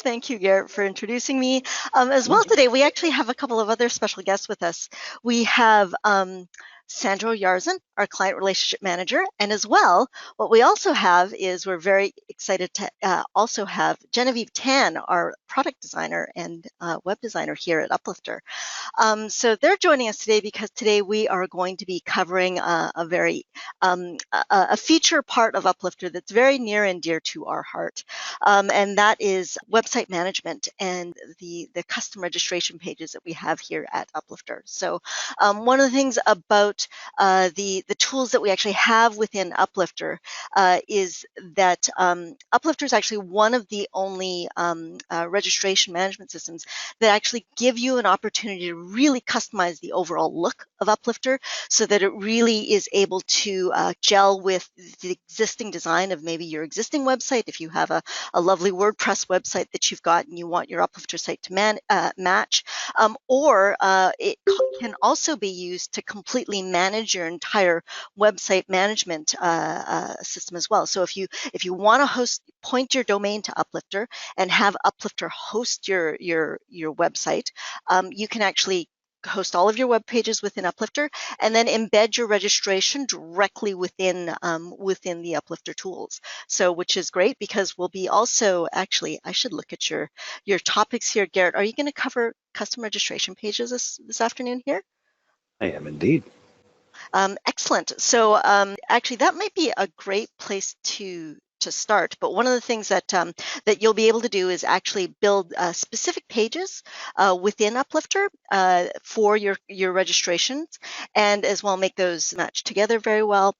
Thank you, Garrett, for introducing me. As well today, we actually have a couple of other special guests with us. We have Sandro Yarzan, our client relationship manager, and as well, what we also have is we're very excited to also have Genevieve Tan, our product designer and web designer here at Uplifter. So they're joining us today because today we are going to be covering a very a feature part of Uplifter that's very near and dear to our heart, and that is website management and the custom registration pages that we have here at Uplifter. So one of the things about the tools that we actually have within Uplifter is that Uplifter is actually one of the only registration management systems that actually give you an opportunity to really customize the overall look of Uplifter so that it really is able to gel with the existing design of maybe your existing website. If you have a lovely WordPress website that you've got and you want your Uplifter site to match, or it can also be used to completely manage your entire website management system as well. So if you want to point your domain to Uplifter and have Uplifter host your website, you can actually host all of your web pages within Uplifter and then embed your registration directly within within the Uplifter tools. So which is great because we'll be also actually, I should look at your topics here, Garrett. Are you going to cover custom registration pages this afternoon here? I am indeed. Excellent. So actually, that might be a great place to start. But one of the things that that you'll be able to do is actually build specific pages within Uplifter for your registrations, and as well make those match together very well.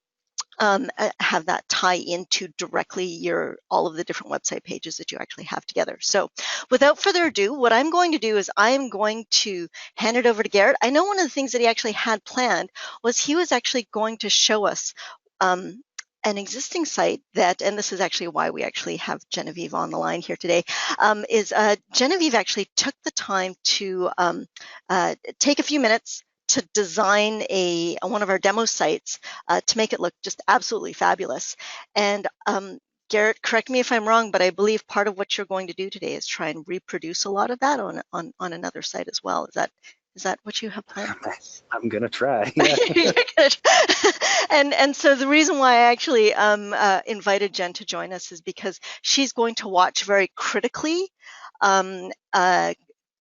Have that tie into directly all of the different website pages that you actually have together. So without further ado, what I'm going to do is I am going to hand it over to Garrett. I know one of the things that he actually had planned was he was actually going to show us an existing site that, and this is actually why we actually have Genevieve on the line here today, is Genevieve actually took the time to take a few minutes to design one of our demo sites to make it look just absolutely fabulous. And Garrett, correct me if I'm wrong, but I believe part of what you're going to do today is try and reproduce a lot of that on another site as well. Is that what you have planned? I'm gonna try. And so the reason why I actually invited Jen to join us is because she's going to watch very critically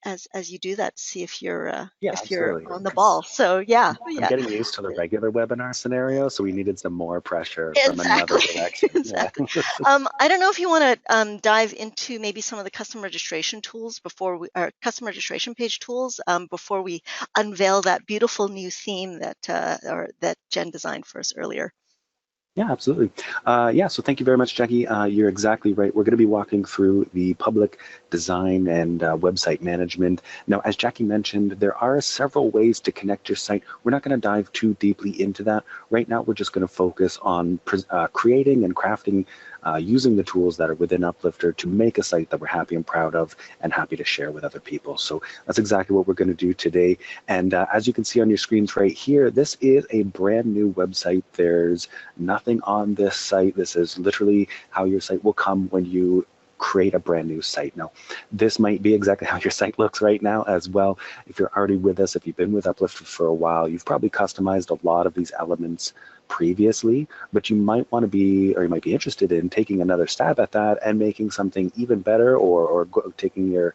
as you do that to see if you're on the ball. So yeah, I'm getting used to the regular webinar scenario, so we needed some more pressure from another exactly. direction. Exactly. I don't know if you want to dive into maybe some of the custom registration tools or custom registration page tools before we unveil that beautiful new theme that Jen designed for us earlier. Yeah, absolutely. So thank you very much, Jackie. You're exactly right. We're going to be walking through the public design and website management. Now, as Jackie mentioned, there are several ways to connect your site. We're not going to dive too deeply into that. Right now, we're just going to focus on creating and crafting using the tools that are within Uplifter to make a site that we're happy and proud of and happy to share with other people. So that's exactly what we're going to do today. And as you can see on your screens right here, this is a brand new website. There's nothing on this site. This is literally how your site will come when you create a brand new site. Now, this might be exactly how your site looks right now as well. If you're already with us, if you've been with Uplifter for a while, you've probably customized a lot of these elements previously, but you might want to be, or you might be interested in taking another stab at that and making something even better, or taking your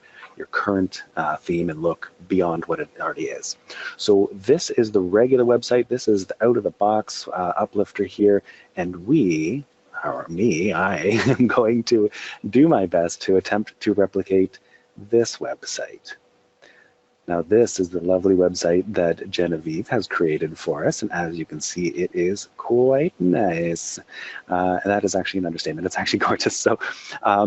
current theme and look beyond what it already is. So this is the regular website. This is the out of the box Uplifter here, and I am going to do my best to attempt to replicate this website. Now, this is the lovely website that Genevieve has created for us, and as you can see, it is quite nice. And that is actually an understatement. It's actually gorgeous. So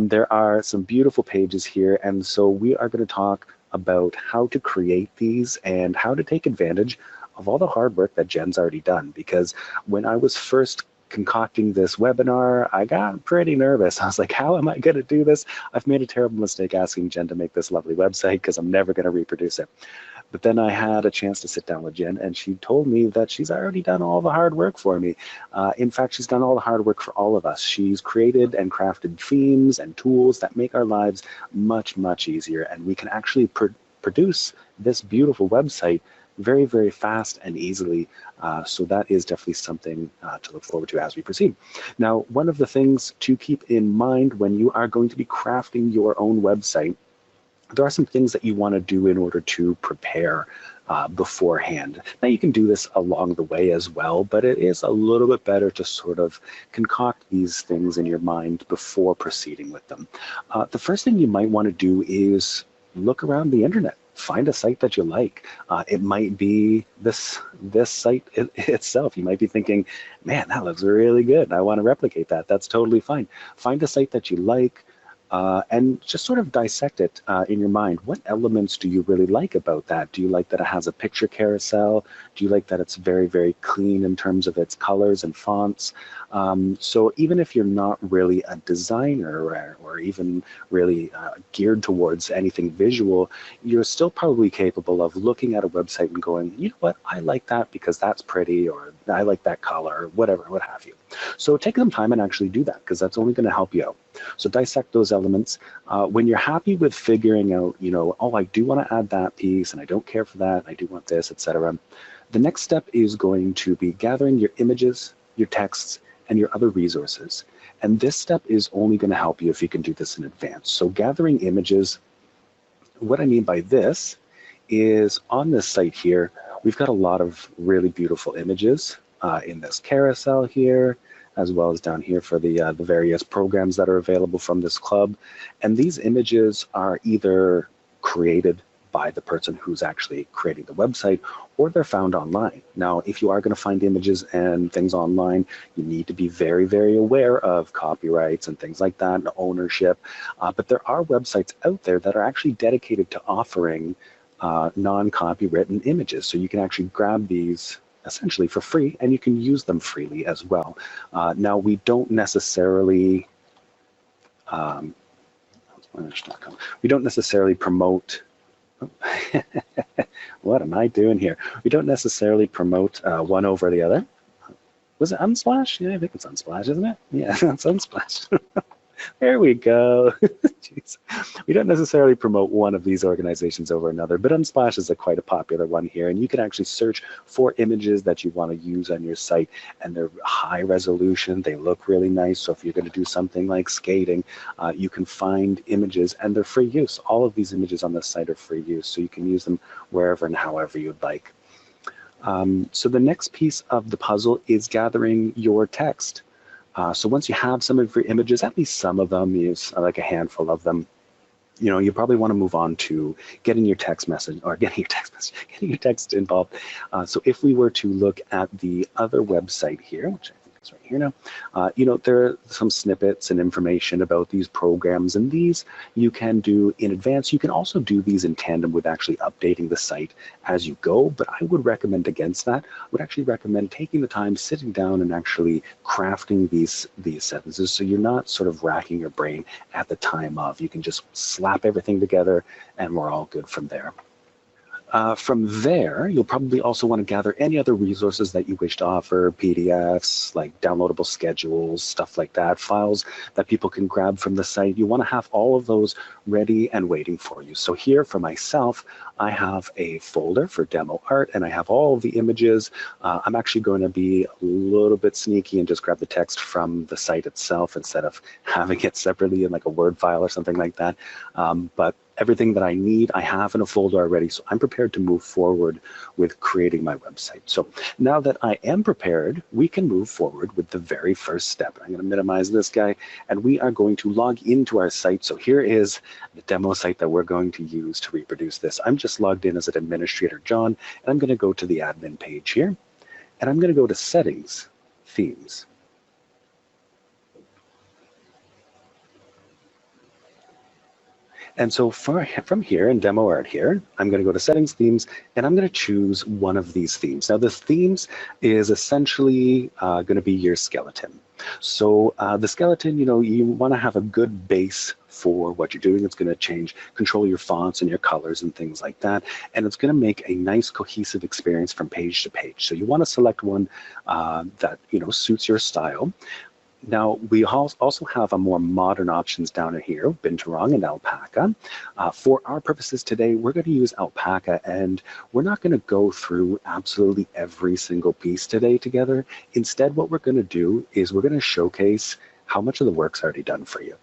there are some beautiful pages here, and so we are going to talk about how to create these and how to take advantage of all the hard work that Jen's already done. Because when I was first concocting this webinar, I got pretty nervous. I was like, how am I going to do this? I've made a terrible mistake asking Jen to make this lovely website because I'm never going to reproduce it. But then I had a chance to sit down with Jen, and she told me that she's already done all the hard work for me. In fact, she's done all the hard work for all of us. She's created and crafted themes and tools that make our lives much, much easier, and we can actually produce this beautiful website very, very fast and easily. So that is definitely something to look forward to as we proceed. Now, one of the things to keep in mind when you are going to be crafting your own website, there are some things that you want to do in order to prepare beforehand. Now, you can do this along the way as well, but it is a little bit better to sort of concoct these things in your mind before proceeding with them. The first thing you might want to do is look around the internet. Find a site that you like. It might be this site itself. You might be thinking, man, that looks really good. I want to replicate that. That's totally fine. Find a site that you like. And just sort of dissect it in your mind. What elements do you really like about that? Do you like that it has a picture carousel? Do you like that it's very, very clean in terms of its colors and fonts? So even if you're not really a designer or even really geared towards anything visual, you're still probably capable of looking at a website and going, you know what, I like that because that's pretty, or I like that color, or whatever, what have you. So take some time and actually do that, because that's only going to help you out. So dissect those elements. When you're happy with figuring out, oh, I do want to add that piece and I don't care for that, I do want this, etc. The next step is going to be gathering your images, your texts, and your other resources. And this step is only going to help you if you can do this in advance. So gathering images, what I mean by this is on this site here, we've got a lot of really beautiful images in this carousel here, as well as down here for the various programs that are available from this club. And these images are either created by the person who's actually creating the website, or they're found online. Now, if you are going to find images and things online, you need to be very, very aware of copyrights and things like that, and ownership. But there are websites out there that are actually dedicated to offering non-copywritten images. So you can actually grab these essentially for free, and you can use them freely as well. Now, we don't necessarily we don't necessarily promote. What am I doing here? We don't necessarily promote one over the other. Was it Unsplash? Yeah, I think it's Unsplash, isn't it? Yeah, it's Unsplash. There we go. Jeez. We don't necessarily promote one of these organizations over another, but Unsplash is quite a popular one here, and you can actually search for images that you want to use on your site, and they're high resolution. They look really nice, so if you're going to do something like skating, you can find images, and they're free use. All of these images on this site are free use, so you can use them wherever and however you'd like. So the next piece of the puzzle is gathering your text. So once you have some of your images, at least some of them, use like a handful of them, you probably want to move on to getting your text text involved. So if we were to look at the other website here, which I think is right here now, there are some snippets and information about these programs, and these you can do in advance. You can also do these in tandem with actually updating the site as you go, but I would recommend against that. I would actually recommend taking the time, sitting down and actually crafting these sentences, so you're not sort of racking your brain at the time of. You can just slap everything together and we're all good from there. From there, you'll probably also want to gather any other resources that you wish to offer, PDFs, like downloadable schedules, stuff like that, files that people can grab from the site. You want to have all of those ready and waiting for you. So here for myself, I have a folder for demo art, and I have all of the images. I'm actually going to be a little bit sneaky and just grab the text from the site itself instead of having it separately in like a Word file or something like that. But everything that I need, I have in a folder already, so I'm prepared to move forward with creating my website. So now that I am prepared, we can move forward with the very first step. I'm going to minimize this guy, and we are going to log into our site. So here is the demo site that we're going to use to reproduce this. I'm just logged in as an administrator, John, and I'm going to go to the admin page here, and I'm going to go to Settings, Themes. And so from here in demo art here, I'm going to go to settings, themes, and I'm going to choose one of these themes. Now the themes is essentially going to be your skeleton. So the skeleton, you want to have a good base for what you're doing. It's going to control your fonts and your colors and things like that. And it's going to make a nice cohesive experience from page to page. So you want to select one that, suits your style. Now, we also have a more modern options down here, Binturong and Alpaca. For our purposes today, we're going to use Alpaca, and we're not going to go through absolutely every single piece today together. Instead, what we're going to do is we're going to showcase how much of the work's already done for you.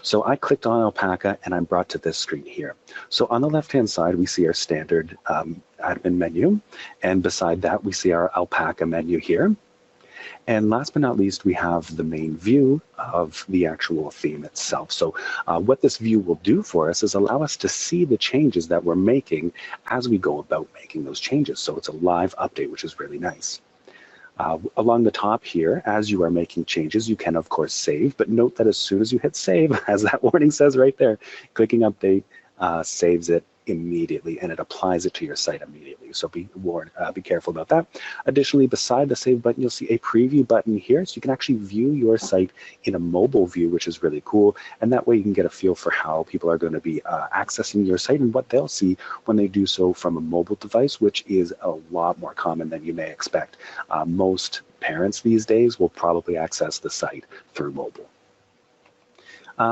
So I clicked on Alpaca, and I'm brought to this screen here. So on the left-hand side, we see our standard admin menu, and beside that, we see our Alpaca menu here. And last but not least, we have the main view of the actual theme itself. So what this view will do for us is allow us to see the changes that we're making as we go about making those changes. So it's a live update, which is really nice. Along the top here, as you are making changes, you can, of course, save. But note that as soon as you hit save, as that warning says right there, clicking update saves it immediately, and it applies it to your site immediately. So be warned, be careful about that. Additionally, beside the save button, you'll see a preview button here, so you can actually view your site in a mobile view, which is really cool. And that way you can get a feel for how people are going to be accessing your site and what they'll see when they do so from a mobile device, which is a lot more common than you may expect. Most parents these days will probably access the site through mobile.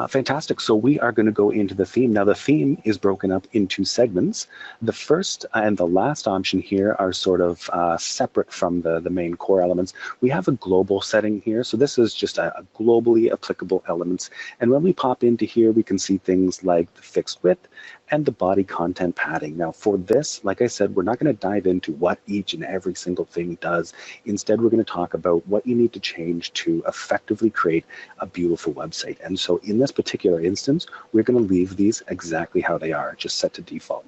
Fantastic. So we are going to go into the theme. Now the theme is broken up into segments. The first and the last option here are sort of separate from the main core elements. We have a global setting here. So this is just a globally applicable elements. And when we pop into here, we can see things like the fixed width and the body content padding. Now for this, like I said, we're not going to dive into what each and every single thing does. Instead, we're going to talk about what you need to change to effectively create a beautiful website. And so in this particular instance, we're going to leave these exactly how they are, just set to default.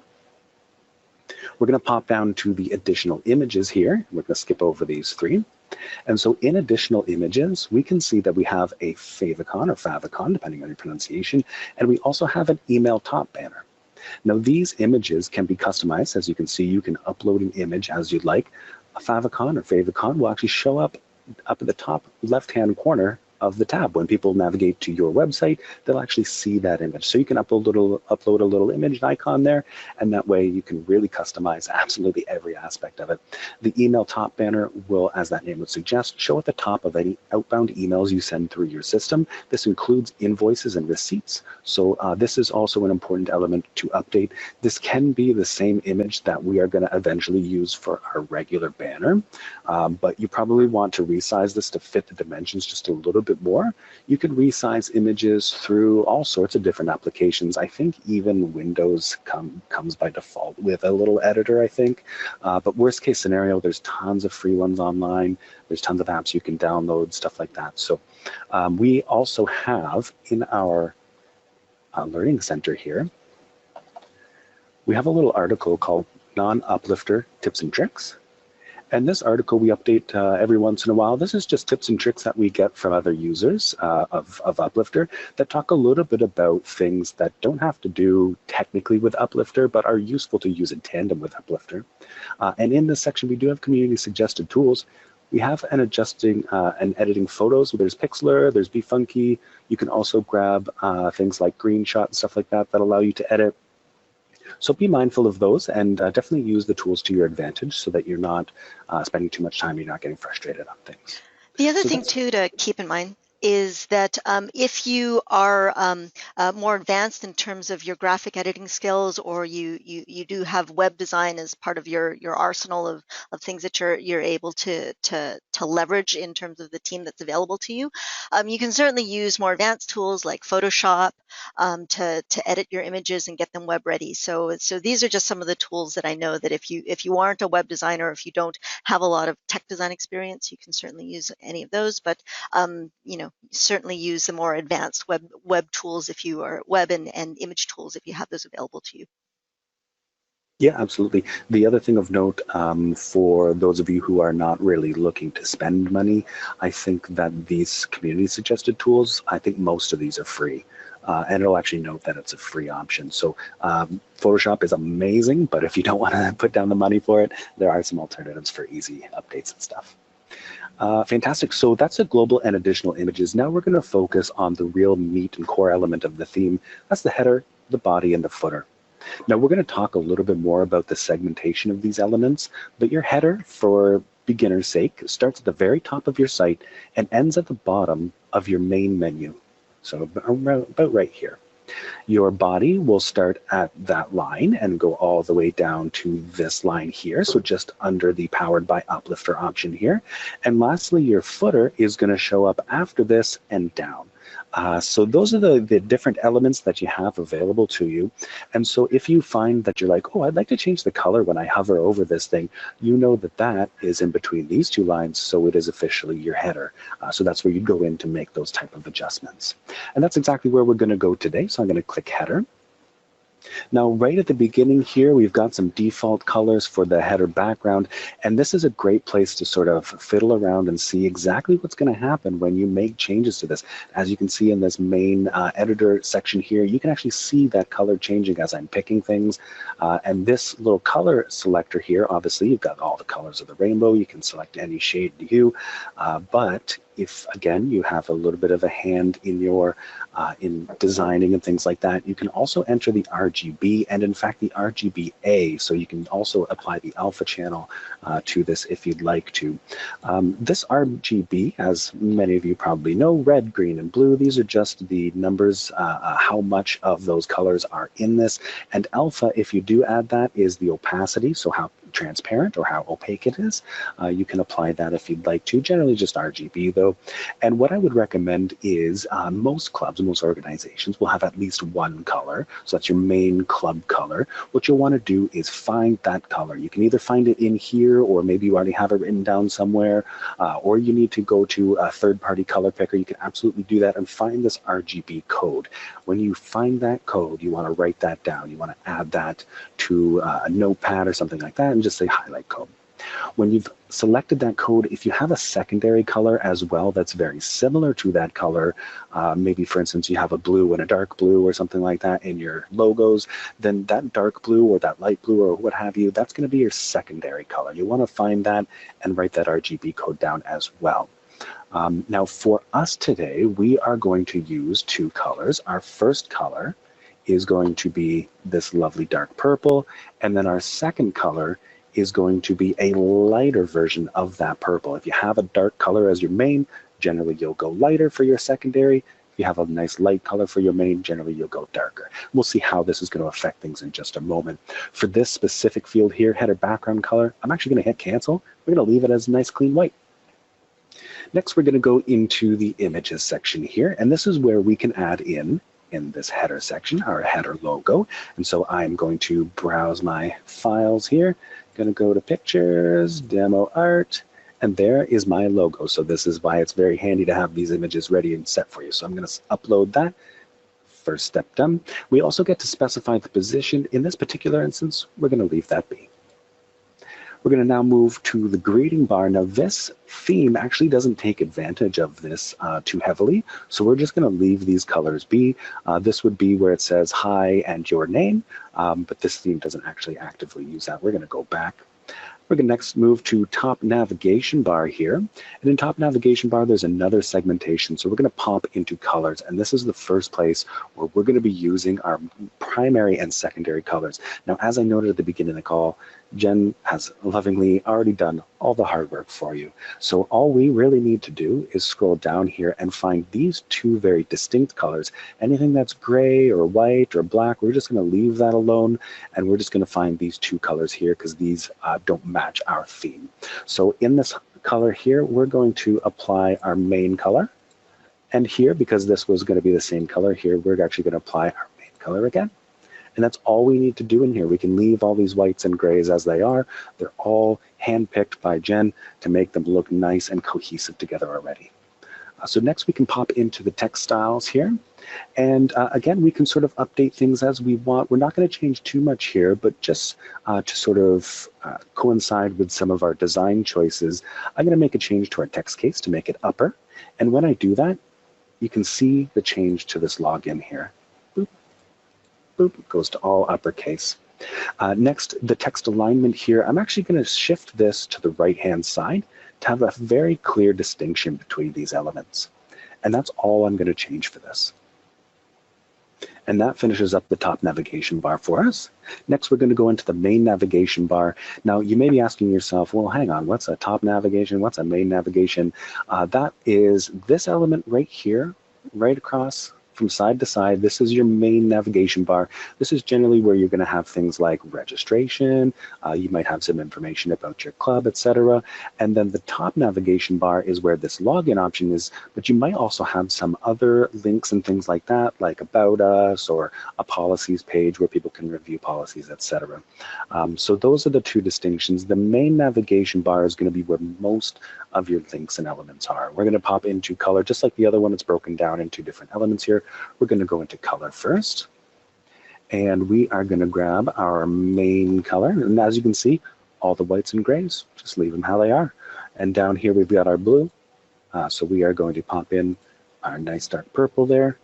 We're going to pop down to the additional images here. We're going to skip over these three. And so in additional images, we can see that we have a favicon or favicon, depending on your pronunciation, and we also have an email top banner. Now these images can be customized. As you can see, you can upload an image as you'd like. A favicon or favicon will actually show up at the top left-hand corner of the tab. When people navigate to your website, they'll actually see that image. So you can upload a little image icon there, and that way you can really customize absolutely every aspect of it. The email top banner will, as that name would suggest, show at the top of any outbound emails you send through your system. This includes invoices and receipts. So this is also an important element to update. This can be the same image that we are going to eventually use for our regular banner, but you probably want to resize this to fit the dimensions just a little bit more. You can resize images through all sorts of different applications. I think even Windows comes by default with a little editor, I think. But worst case scenario, there's tons of free ones online. There's tons of apps you can download, stuff like that. So we also have in our Learning Center here, we have a little article called Non-Uplifter Tips and Tricks. And this article we update every once in a while. This is just tips and tricks that we get from other users of Uplifter that talk a little bit about things that don't have to do technically with Uplifter, but are useful to use in tandem with Uplifter. And in this section, we do have community suggested tools. We have an adjusting and editing photos. There's Pixlr, there's BeFunky. You can also grab things like Greenshot and stuff like that that allow you to edit. So be mindful of those and definitely use the tools to your advantage so that you're not spending too much time, you're not getting frustrated on things. The other thing too to keep in mind is that if you are more advanced in terms of your graphic editing skills, or you do have web design as part of your arsenal of things that you're able to leverage in terms of the team that's available to you, you can certainly use more advanced tools like Photoshop to edit your images and get them web ready. So these are just some of the tools that I know that if you aren't a web designer, if you don't have a lot of tech design experience, you can certainly use any of those. But certainly use the more advanced web tools if you are web and image tools if you have those available to you. Yeah, absolutely. The other thing of note for those of you who are not really looking to spend money, I think that these community suggested tools, I think most of these are free. and it'll actually note that it's a free option. So Photoshop is amazing, but if you don't want to put down the money for it, there are some alternatives for easy updates and stuff. Fantastic. So that's the global and additional images. Now we're going to focus on the real meat and core element of the theme. That's the header, the body, and the footer. Now we're going to talk a little bit more about the segmentation of these elements, but your header, for beginner's sake, starts at the very top of your site and ends at the bottom of your main menu. So about right here. Your body will start at that line and go all the way down to this line here, so just under the Powered by Uplifter option here. And lastly, your footer is going to show up after this and down. So those are the different elements that you have available to you. And so if you find that you're like, oh, I'd like to change the color when I hover over this thing, you know that that is in between these two lines, so it is officially your header. So that's where you go in to make those type of adjustments. And that's exactly where we're going to go today. So I'm going to click header. Now, right at the beginning here, we've got some default colors for the header background, and this is a great place to sort of fiddle around and see exactly what's going to happen when you make changes to this. As you can see in this main editor section here, you can actually see that color changing as I'm picking things. And this little color selector here, obviously, you've got all the colors of the rainbow. You can select any shade hue, but if, again, you have a little bit of a hand in your in designing and things like that, you can also enter the RGB and, in fact, the RGBA. So you can also apply the alpha channel to this if you'd like to. This RGB, as many of you probably know, red, green, and blue, these are just the numbers, how much of those colors are in this. And alpha, if you do add that, is the opacity, so how transparent or how opaque it is. You can apply that if you'd like to, generally just RGB though. And what I would recommend is most clubs, most organizations will have at least one color. So that's your main club color. What you'll want to do is find that color. You can either find it in here, or maybe you already have it written down somewhere, or you need to go to a third-party color picker. You can absolutely do that and find this RGB code. When you find that code, you want to write that down. You want to add that to a notepad or something like that and just say highlight code. When you've selected that code, if you have a secondary color as well that's very similar to that color, maybe for instance you have a blue and a dark blue or something like that in your logos, then that dark blue or that light blue or what have you, that's going to be your secondary color. You want to find that and write that RGB code down as well. Now for us today, we are going to use two colors. Our first color is going to be this lovely dark purple, and then our second color is going to be a lighter version of that purple. If you have a dark color as your main, generally you'll go lighter for your secondary. If you have a nice light color for your main, generally you'll go darker. We'll see how this is going to affect things in just a moment. For this specific field here, header background color, I'm actually going to hit cancel. We're going to leave it as a nice clean white. Next, we're going to go into the images section here, and this is where we can add in this header section, our header logo. And so I'm going to browse my files here, going to go to pictures, demo art, and there is my logo. So this is why it's very handy to have these images ready and set for you. So I'm going to upload that. First step done. We also get to specify the position. In this particular instance, we're going to leave that be. We're going to now move to the greeting bar. Now this theme actually doesn't take advantage of this too heavily, so we're just going to leave these colors be. This would be where it says hi and your name, but this theme doesn't actually actively use that. We're going to go back. We're going to next move to top navigation bar here. And in top navigation bar, there's another segmentation. So we're going to pop into colors. And this is the first place where we're going to be using our primary and secondary colors. Now, as I noted at the beginning of the call, Jen has lovingly already done all the hard work for you. So all we really need to do is scroll down here and find these two very distinct colors. Anything that's gray or white or black, we're just going to leave that alone. And we're just going to find these two colors here because these don't match our theme. So in this color here, we're going to apply our main color. And here, because this was going to be the same color here, we're actually going to apply our main color again. And that's all we need to do in here. We can leave all these whites and grays as they are. They're all handpicked by Jen to make them look nice and cohesive together already. So next we can pop into the text styles here. And again, we can sort of update things as we want. We're not going to change too much here, but just to sort of coincide with some of our design choices, I'm going to make a change to our text case to make it upper. And when I do that, you can see the change to this login here. boop, goes to all uppercase. Next, the text alignment here, I'm actually going to shift this to the right-hand side to have a very clear distinction between these elements. And that's all I'm going to change for this. And that finishes up the top navigation bar for us. Next, we're going to go into the main navigation bar. Now, you may be asking yourself, well, hang on, what's a top navigation? What's a main navigation? That is this element right here, right across from side to side. This is your main navigation bar. This is generally where you're going to have things like registration. You might have some information about your club, etc. And then the top navigation bar is where this login option is, but you might also have some other links and things like that, like About Us or a policies page where people can review policies, etc. So those are the two distinctions. The main navigation bar is going to be where most of your links and elements are. We're going to pop into color, just like the other one. It's broken down into different elements here. We're going to go into color first, and we are going to grab our main color. And as you can see, all the whites and grays, just leave them how they are. And down here, we've got our blue. So we are going to pop in our nice dark purple there.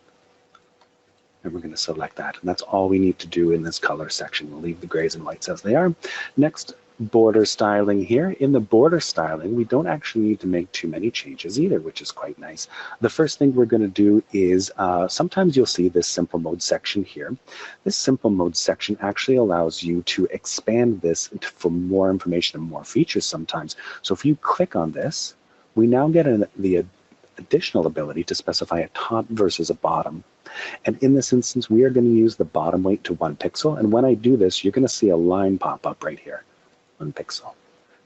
And we're going to select that. And that's all we need to do in this color section. We'll leave the grays and whites as they are. Next, border styling here. In the border styling, we don't actually need to make too many changes either, which is quite nice. The first thing we're going to do is, sometimes you'll see this simple mode section here. This simple mode section actually allows you to expand this for more information and more features sometimes. So if you click on this, we now get the additional ability to specify a top versus a bottom. And in this instance, we are going to use the bottom weight to 1 pixel. And when I do this, you're going to see a line pop up right here. 1 pixel.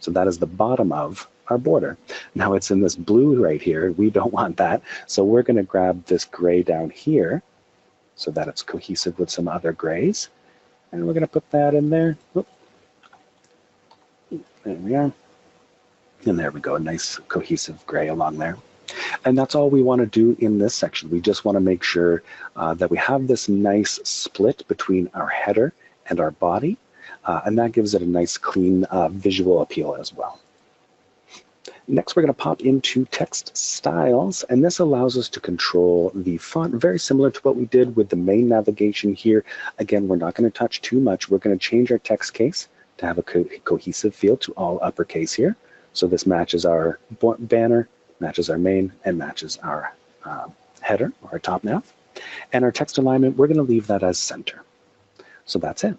So that is the bottom of our border. Now it's in this blue right here. We don't want that. So we're going to grab this gray down here so that it's cohesive with some other grays. And we're going to put that in there. Oop. There we are. And there we go, a nice cohesive gray along there. And that's all we want to do in this section. We just want to make sure that we have this nice split between our header and our body. And that gives it a nice clean visual appeal as well. Next, we're going to pop into text styles, and this allows us to control the font, very similar to what we did with the main navigation here. Again, we're not going to touch too much. We're going to change our text case to have a cohesive feel to all uppercase here. So this matches our banner, matches our main, and matches our header, or our top nav. And our text alignment, we're going to leave that as center. So that's it.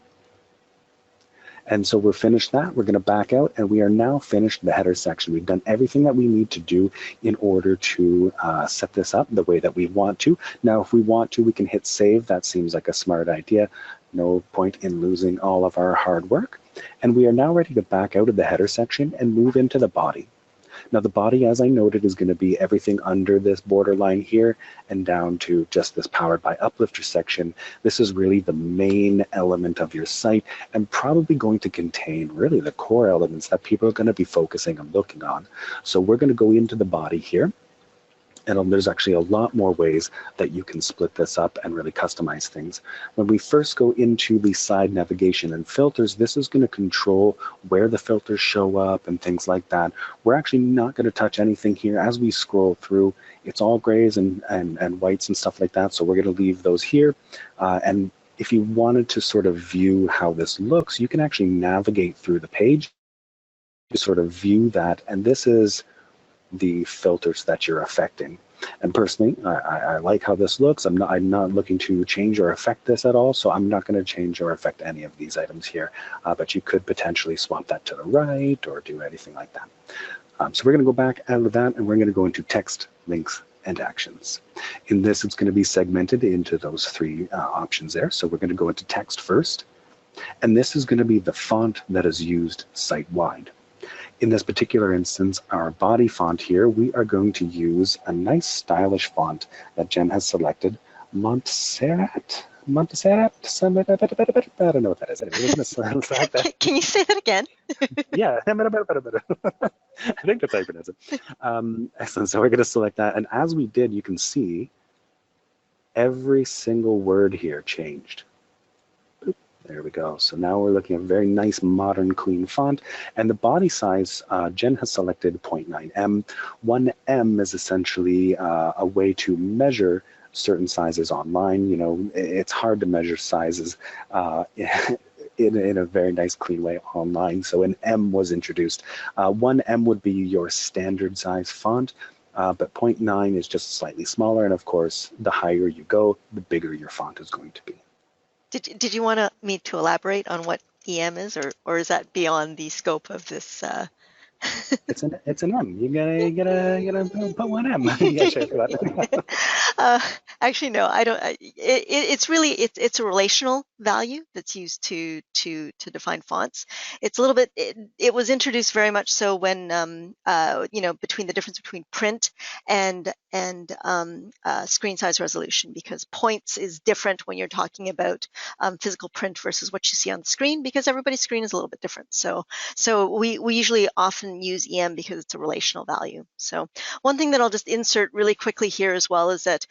And so we're finished that. We're going to back out, and we are now finished the header section. We've done everything that we need to do in order to set this up the way that we want to. Now, if we want to, we can hit save. That seems like a smart idea. No point in losing all of our hard work. And we are now ready to back out of the header section and move into the body. Now the body, as I noted, is going to be everything under this borderline here and down to just this powered by Uplifter section. This is really the main element of your site and probably going to contain really the core elements that people are going to be focusing and looking on. So we're going to go into the body here. And there's actually a lot more ways that you can split this up and really customize things. When we first go into the side navigation and filters, this is going to control where the filters show up and things like that. We're actually not going to touch anything here. As we scroll through, it's all grays and whites and stuff like that. So we're going to leave those here. And if you wanted to sort of view how this looks, you can actually navigate through the page to sort of view that. And this is the filters that you're affecting. And personally, I like how this looks. I'm not looking to change or affect this at all, so I'm not going to change or affect any of these items here, but you could potentially swap that to the right or do anything like that. So we're going to go back out of that, and we're going to go into text, links, and actions. In this, it's going to be segmented into those three options there. So we're going to go into text first, and this is going to be the font that is used site-wide. In this particular instance, our body font here, we are going to use a nice stylish font that Jen has selected, Montserrat. I don't know what that is. Anyway, we're going to select that. Can you say that again? Yeah, I think that's how you pronounce it. Excellent. So we're going to select that. And as we did, you can see every single word here changed. There we go. So now we're looking at a very nice, modern, clean font. And the body size, Jen has selected 0.9 em. 1 em is essentially a way to measure certain sizes online. You know, it's hard to measure sizes in a very nice, clean way online. So an M was introduced. 1M would be your standard size font, but 0.9 is just slightly smaller. And of course, the higher you go, the bigger your font is going to be. Did you want me to elaborate on what EM is, or is that beyond the scope of this? It's an M. You gotta put one M. Yeah, sure. Go on. Uh, Actually, no, I don't. It's really it's a relational value that's used to define fonts. It's a little bit. It was introduced very much so when between the difference between print and screen size resolution, because points is different when you're talking about physical print versus what you see on the screen, because everybody's screen is a little bit different. So we usually often use EM because it's a relational value. So one thing that I'll just insert really quickly here as well is that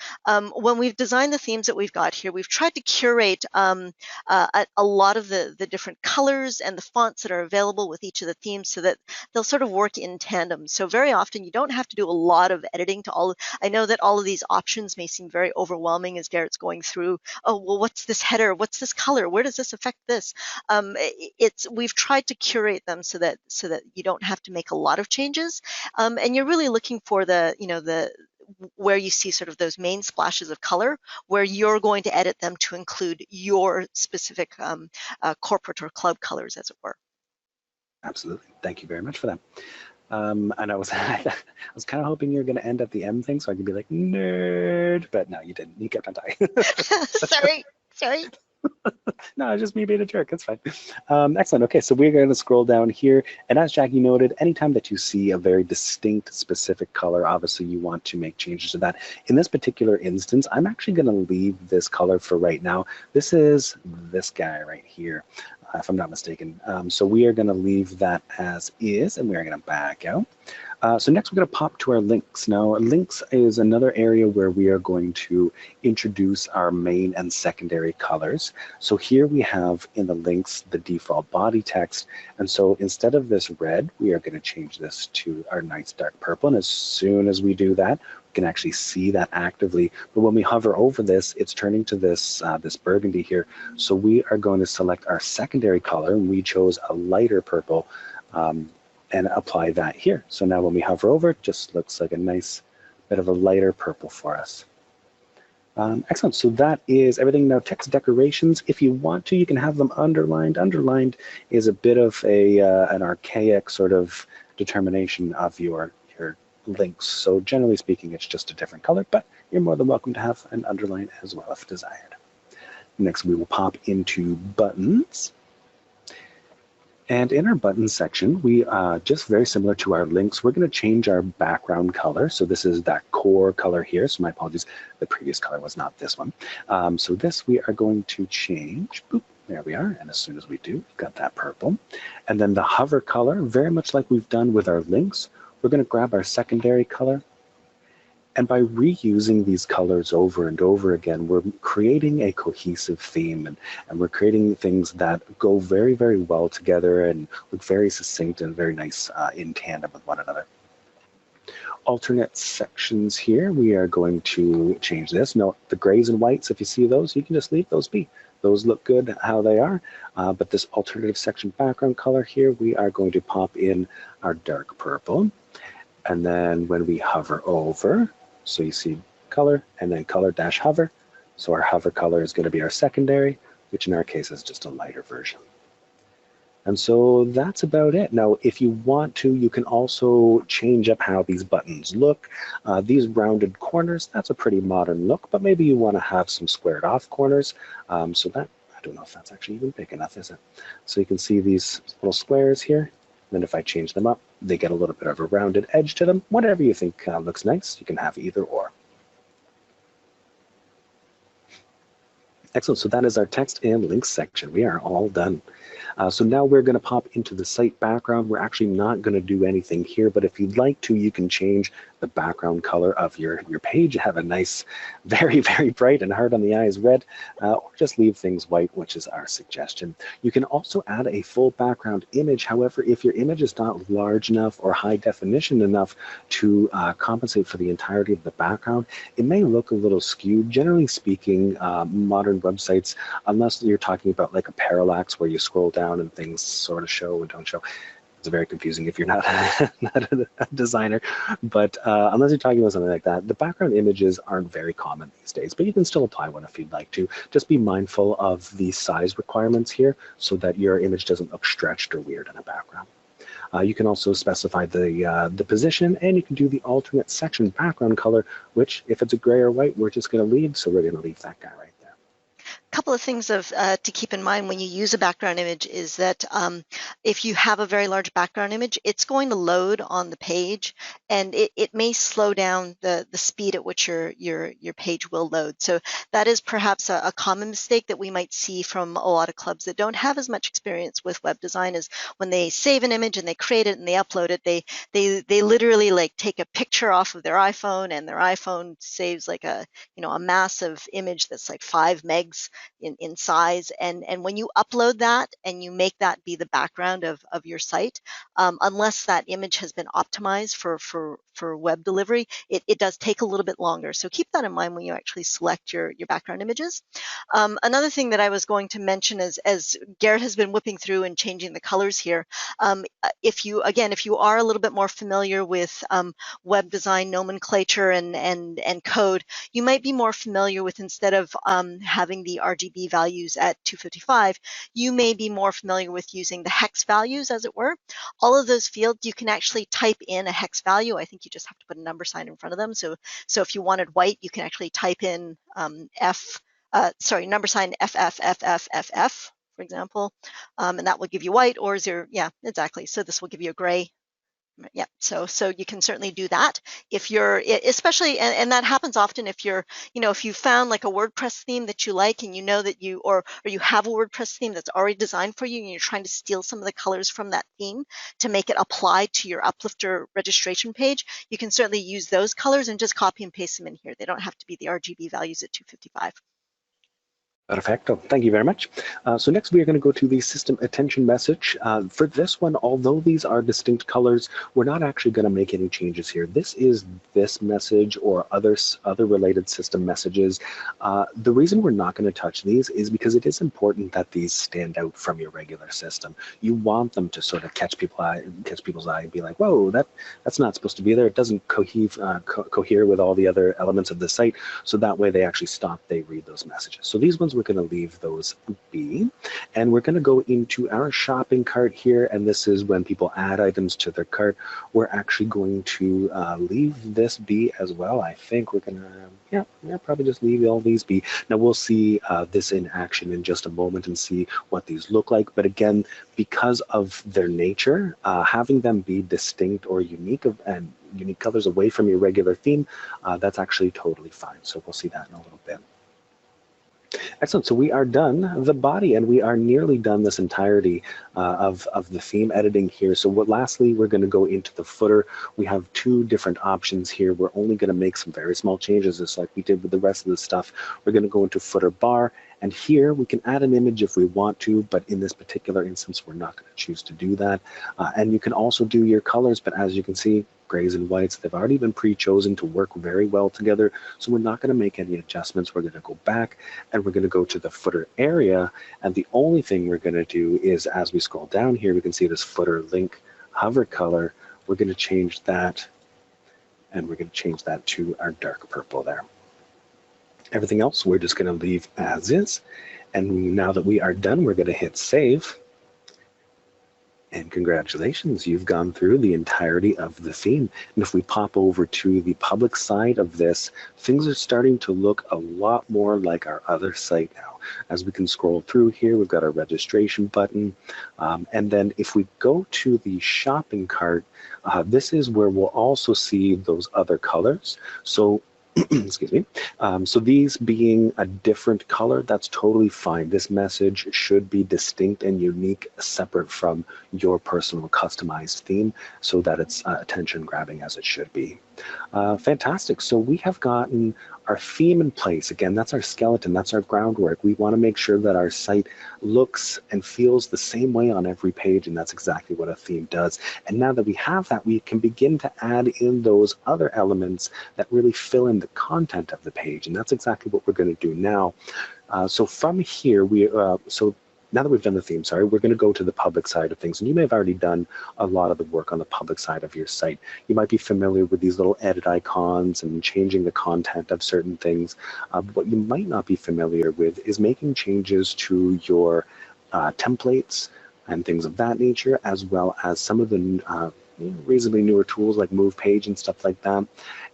when we've designed the themes that we've got here, we've tried to curate a lot of the different colors and the fonts that are available with each of the themes so that they'll sort of work in tandem. So very often you don't have to do a lot of editing to all. I know that all of these options may seem very overwhelming as Garrett's going through, oh, well, what's this header? What's this color? Where does this affect this? We've tried to curate them so that you don't have to make a lot of changes. And you're really looking for the where you see sort of those main splashes of color, where you're going to edit them to include your specific corporate or club colors, as it were. Absolutely. Thank you very much for that. And I was I was kind of hoping you were going to end at the M thing so I could be like nerd, but no, you didn't. You kept on dying. Sorry. No, it's just me being a jerk. It's fine. Excellent. Okay, so we're going to scroll down here. And as Jackie noted, anytime that you see a very distinct, specific color, obviously you want to make changes to that. In this particular instance, I'm actually going to leave this color for right now. This is this guy right here, if I'm not mistaken. So we are going to leave that as is, and we are going to back out. So next we're going to pop to our links. Now links is another area where we are going to introduce our main and secondary colors. So here we have in the links the default body text, and so instead of this red, we are going to change this to our nice dark purple, and as soon as we do that, we can actually see that actively. But when we hover over this, it's turning to this this burgundy here. So we are going to select our secondary color, and we chose a lighter purple. And apply that here. So now when we hover over, it just looks like a nice bit of a lighter purple for us. Excellent, so that is everything. Now text decorations, if you want to, you can have them underlined. Underlined is a bit of an archaic sort of determination of your links. So generally speaking, it's just a different color, but you're more than welcome to have an underline as well if desired. Next, we will pop into buttons. And in our buttons section, we just very similar to our links, we're going to change our background color. So this is that core color here. So my apologies, the previous color was not this one. So this we are going to change. Boop, there we are. And as soon as we do, we've got that purple. And then the hover color, very much like we've done with our links, we're going to grab our secondary color. And by reusing these colors over and over again, we're creating a cohesive theme, and we're creating things that go very, very well together and look very succinct and very nice in tandem with one another. Alternate sections here, we are going to change this. Note the grays and whites, if you see those, you can just leave those be. Those look good how they are, but this alternative section background color here, we are going to pop in our dark purple. And then when we hover over, so you see color and then color dash hover. So our hover color is going to be our secondary, which in our case is just a lighter version. And so that's about it. Now, if you want to, you can also change up how these buttons look. These rounded corners, that's a pretty modern look, but maybe you want to have some squared off corners. So that, I don't know if that's actually even big enough, is it? So you can see these little squares here. Then if I change them up, they get a little bit of a rounded edge to them. Whatever you think looks nice, you can have either or. Excellent, so that is our text and links section. We are all done. So now we're going to pop into the site background. We're actually not going to do anything here, but if you'd like to, you can change the background color of your page, have a nice, very, very bright and hard on the eyes red, or just leave things white, which is our suggestion. You can also add a full background image. However, if your image is not large enough or high definition enough to compensate for the entirety of the background, it may look a little skewed. Generally speaking, modern websites, unless you're talking about like a parallax where you scroll down and things sort of show and don't show, it's very confusing if you're not, not a designer, but unless you're talking about something like that, the background images aren't very common these days, but you can still apply one if you'd like to. Just be mindful of the size requirements here so that your image doesn't look stretched or weird in a background. You can also specify the position, and you can do the alternate section background color, which if it's a gray or white, we're just going to leave, so we're going to leave that guy right there. Couple of things to keep in mind when you use a background image is that if you have a very large background image, it's going to load on the page, and it may slow down the speed at which your page will load. So that is perhaps a common mistake that we might see from a lot of clubs that don't have as much experience with web design, is when they save an image and they create it and they upload it, they literally like take a picture off of their iPhone, and their iPhone saves like a massive image that's like 5 megs in size, and when you upload that and you make that be the background of your site, unless that image has been optimized for web delivery, it does take a little bit longer. So keep that in mind when you actually select your background images. Another thing that I was going to mention is, as Garrett has been whipping through and changing the colors here, if you are a little bit more familiar with web design nomenclature and code, you might be more familiar with, instead of having the RGB values at 255, you may be more familiar with using the hex values, as it were. All of those fields, you can actually type in a hex value. I think you just have to put a number sign in front of them. So if you wanted white, you can actually type in number sign FFFFFF, for example, and that will give you white, or 0, yeah, exactly. So this will give you a gray. Yeah, so you can certainly do that if you're, especially, and that happens often if you're, if you found like a WordPress theme that you like, and you know that you, or you have a WordPress theme that's already designed for you, and you're trying to steal some of the colors from that theme to make it apply to your Uplifter registration page, you can certainly use those colors and just copy and paste them in here. They don't have to be the RGB values at 255. Perfecto. Thank you very much. So next we are going to go to the system attention message. For this one, although these are distinct colors, we're not actually going to make any changes here. This is this message or other related system messages. The reason we're not going to touch these is because it is important that these stand out from your regular system. You want them to sort of catch people's eye and be like, whoa, that's not supposed to be there. It doesn't cohere with all the other elements of the site. So that way they actually stop, they read those messages. So these ones, we're going to leave those be, and we're going to go into our shopping cart here, and this is when people add items to their cart. We're actually going to leave this be as well. I think we're going to, yeah, probably just leave all these be. Now we'll see this in action in just a moment and see what these look like, but again, because of their nature, having them be distinct or unique and unique colors away from your regular theme, that's actually totally fine. So we'll see that in a little bit. Excellent. So we are done the body, and we are nearly done this entirety of the theme editing here. So lastly, we're going to go into the footer. We have 2 different options here. We're only going to make some very small changes, just like we did with the rest of the stuff. We're going to go into footer bar, and here we can add an image if we want to, but in this particular instance, we're not going to choose to do that. And you can also do your colors, but as you can see, grays and whites, they've already been pre-chosen to work very well together, so we're not going to make any adjustments. We're going to go back and we're going to go to the footer area, and the only thing we're going to do is, as we scroll down here, we can see this footer link hover color. We're going to change that, and we're going to change that to our dark purple there. Everything else we're just going to leave as is, and now that we are done, we're going to hit save. And congratulations, you've gone through the entirety of the theme. And if we pop over to the public side of this, things are starting to look a lot more like our other site now. As we can scroll through here, we've got our registration button. And then if we go to the shopping cart, this is where we'll also see those other colors. So excuse me. So these being a different color, that's totally fine. This message should be distinct and unique, separate from your personal customized theme so that it's attention grabbing as it should be. Fantastic. So we have gotten our theme in place. Again, that's our skeleton, that's our groundwork. We want to make sure that our site looks and feels the same way on every page, and that's exactly what a theme does. And now that we have that, we can begin to add in those other elements that really fill in the content of the page, and that's exactly what we're going to do now. So from here, so now that we've done the theme, we're going to go to the public side of things. And you may have already done a lot of the work on the public side of your site. You might be familiar with these little edit icons and changing the content of certain things. What you might not be familiar with is making changes to your templates and things of that nature, as well as some of the reasonably newer tools like Move Page and stuff like that.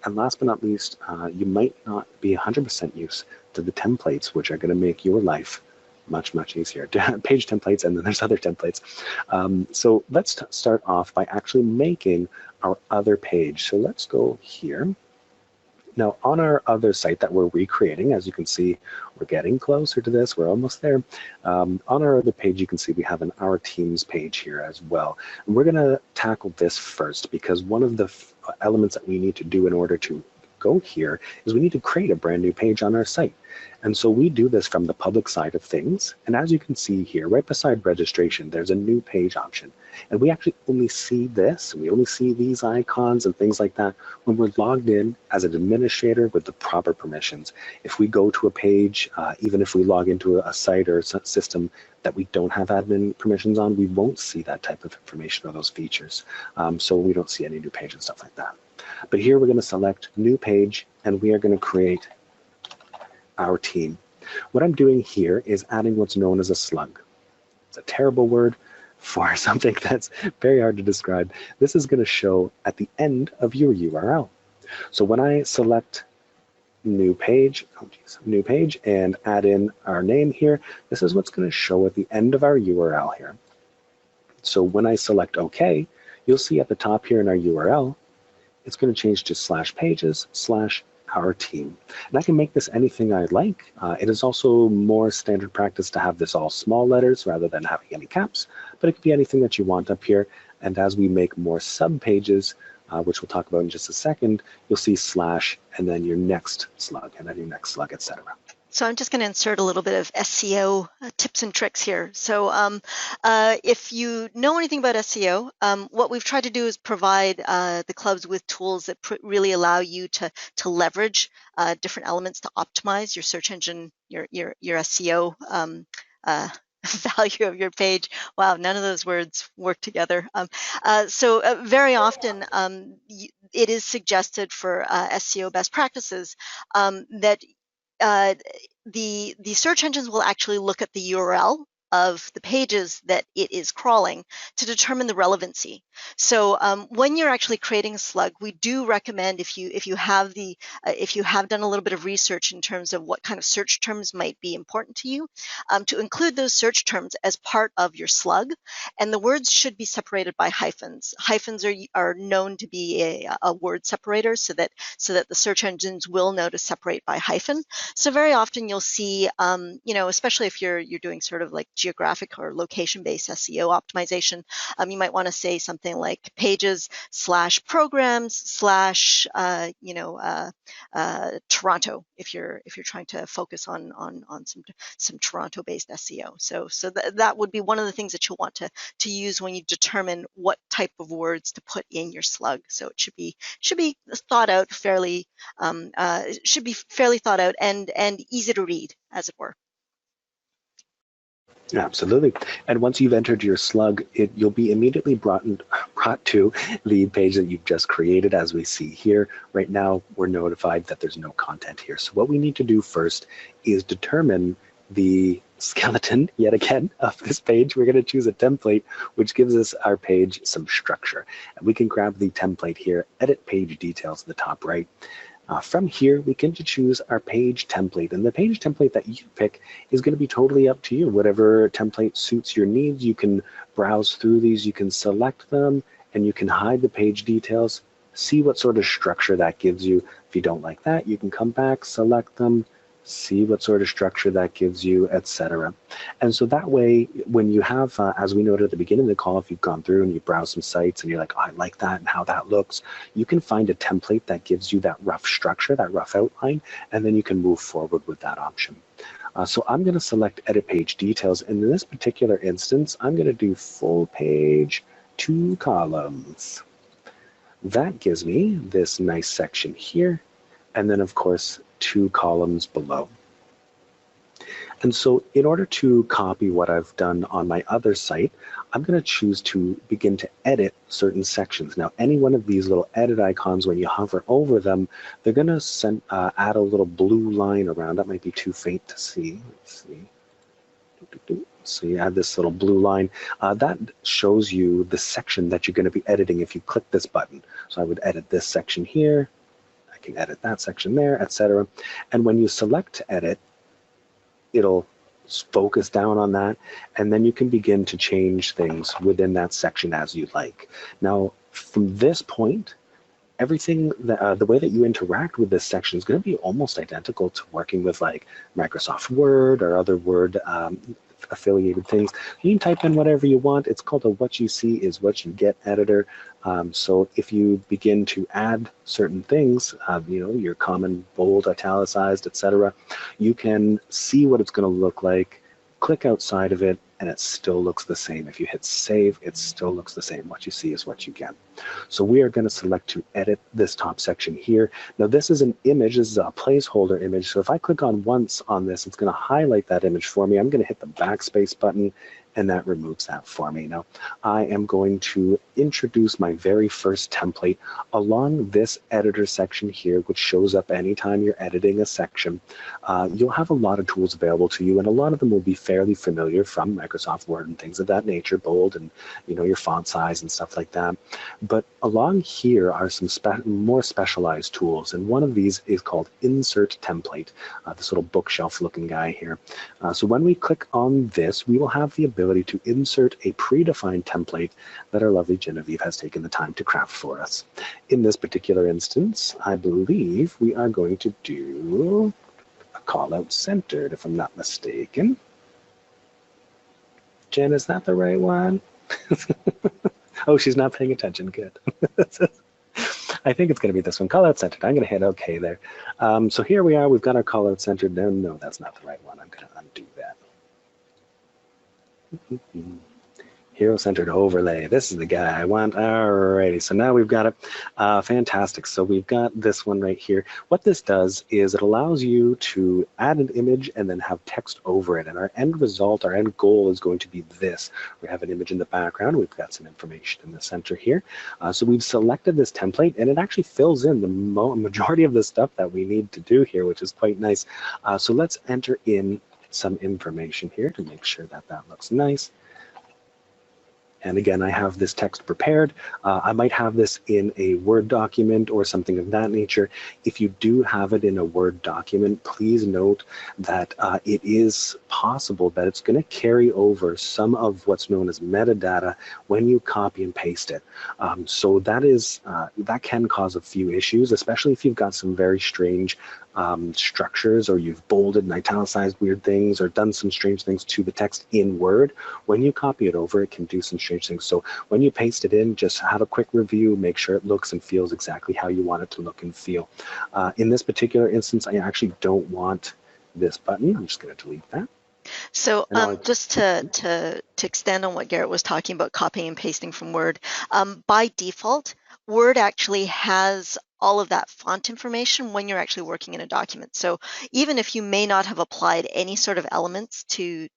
And last but not least, you might not be 100% used to the templates, which are going to make your life much, much easier. Page templates, and then there's other templates. So let's start off by actually making our other page. So let's go here. Now on our other site that we're recreating, as you can see, we're getting closer to this, we're almost there. On our other page, you can see we have an Our Teams page here as well. And we're gonna tackle this first because one of the elements that we need to do in order to go here is we need to create a brand new page on our site. And so we do this from the public side of things. And as you can see here, right beside registration, there's a new page option. And we actually only see this, we only see these icons and things like that when we're logged in as an administrator with the proper permissions. If we go to a page, even if we log into a site or a system that we don't have admin permissions on, we won't see that type of information or those features. So we don't see any new page and stuff like that. But here we're going to select new page and we are going to create our team. What I'm doing here is adding what's known as a slug. It's a terrible word for something that's very hard to describe. This is going to show at the end of your URL. So when I select new page, new page, and add in our name here, this is what's going to show at the end of our URL here. So when I select OK, you'll see at the top here in our URL, it's going to change to /pages/our team. And I can make this anything I like. It is also more standard practice to have this all small letters rather than having any caps, but it could be anything that you want up here. And as we make more sub pages, which we'll talk about in just a second, you'll see slash and then your next slug and then your next slug, etc. So I'm just going to insert a little bit of SEO tips and tricks here. So if you know anything about SEO, what we've tried to do is provide the clubs with tools that really allow you to leverage different elements to optimize your search engine, your SEO value of your page. Wow, none of those words work together. So very often it is suggested for SEO best practices that the search engines will actually look at the URL of the pages that it is crawling to determine the relevancy. So when you're actually creating a slug, we do recommend if you have done a little bit of research in terms of what kind of search terms might be important to you, to include those search terms as part of your slug, and the words should be separated by hyphens. Hyphens are known to be a word separator, so that the search engines will know to separate by hyphen. So very often you'll see, especially if you're doing sort of like geographic or location-based SEO optimization, you might want to say something like pages/programs/ Toronto if you're trying to focus on some Toronto-based SEO. So that would be one of the things that you'll want to use when you determine what type of words to put in your slug. So it should be thought out fairly thought out and easy to read, as it were. Absolutely. And once you've entered your slug, you'll be immediately brought to the page that you've just created. As we see here, right now, we're notified that there's no content here. So what we need to do first is determine the skeleton, yet again, of this page. We're going to choose a template, which gives us our page some structure. And we can grab the template here, edit page details at the top right. From here, we can choose our page template, and the page template that you pick is going to be totally up to you. Whatever template suits your needs, you can browse through these, you can select them, and you can hide the page details see what sort of structure that gives you. If you don't like that, you can come back, select them, see what sort of structure that gives you, etc. And so that way, when you have, as we noted at the beginning of the call, if you've gone through and you browse some sites and you're like, oh, I like that and how that looks, you can find a template that gives you that rough structure, that rough outline, and then you can move forward with that option. So I'm going to select Edit Page Details. And in this particular instance, I'm going to do full page, 2 columns. That gives me this nice section here, and then of course 2 columns below. And so in order to copy what I've done on my other site, I'm going to choose to begin to edit certain sections. Now, any one of these little edit icons, when you hover over them, they're going to add a little blue line around. That might be too faint to see. Let's see. So you add this little blue line. That shows you the section that you're going to be editing if you click this button. So I would edit this section here. I can edit that section there, etc. And when you select Edit, it'll focus down on that, and then you can begin to change things within that section as you like. Now, from this point, everything that, the way that you interact with this section is going to be almost identical to working with like Microsoft Word or other Word affiliated things. You can type in whatever you want. It's called a what you see is what you get editor. So if you begin to add certain things, your common bold, italicized, etc., you can see what it's going to look like, click outside of it, and it still looks the same. If you hit save, it still looks the same. What you see is what you get. So we are going to select to edit this top section here. Now this is an image, this is a placeholder image. So if I click on once on this, it's going to highlight that image for me. I'm going to hit the backspace button, and that removes that for me. Now, I am going to introduce my very first template along this editor section here, which shows up anytime you're editing a section. You'll have a lot of tools available to you, and a lot of them will be fairly familiar from Microsoft Word and things of that nature, bold and your font size and stuff like that. But along here are some more specialized tools, and one of these is called Insert Template, this little bookshelf looking guy here. So when we click on this, we will have the ability to insert a predefined template that our lovely Genevieve has taken the time to craft for us. In this particular instance, I believe we are going to do a call out centered, if I'm not mistaken. Jen, is that the right one? Oh, she's not paying attention. Good. I think it's going to be this one, call out centered. I'm going to hit OK there. So here we are. We've got our call out centered. No, that's not the right one. I'm going to undo that. Hero-centered overlay. This is the guy I want. Alrighty, so now we've got it. Fantastic. So we've got this one right here. What this does is it allows you to add an image and then have text over it. And our end result, our end goal is going to be this. We have an image in the background. We've got some information in the center here. So we've selected this template, and it actually fills in the majority of the stuff that we need to do here, which is quite nice. So let's enter in some information here to make sure that that looks nice. And again, I have this text prepared. I might have this in a Word document or something of that nature. If you do have it in a Word document, please note that it is possible that it's going to carry over some of what's known as metadata when you copy and paste it. So that can cause a few issues, especially if you've got some very strange structures, or you've bolded and italicized weird things or done some strange things to the text in Word. When you copy it over, it can do some strange things. So when you paste it in, just have a quick review, make sure it looks and feels exactly how you want it to look and feel. In this particular instance, I actually don't want this button. I'm just going to delete that. So just to extend on what Garrett was talking about, copying and pasting from Word, by default, Word actually has all of that font information when you're actually working in a document. So even if you may not have applied any sort of elements to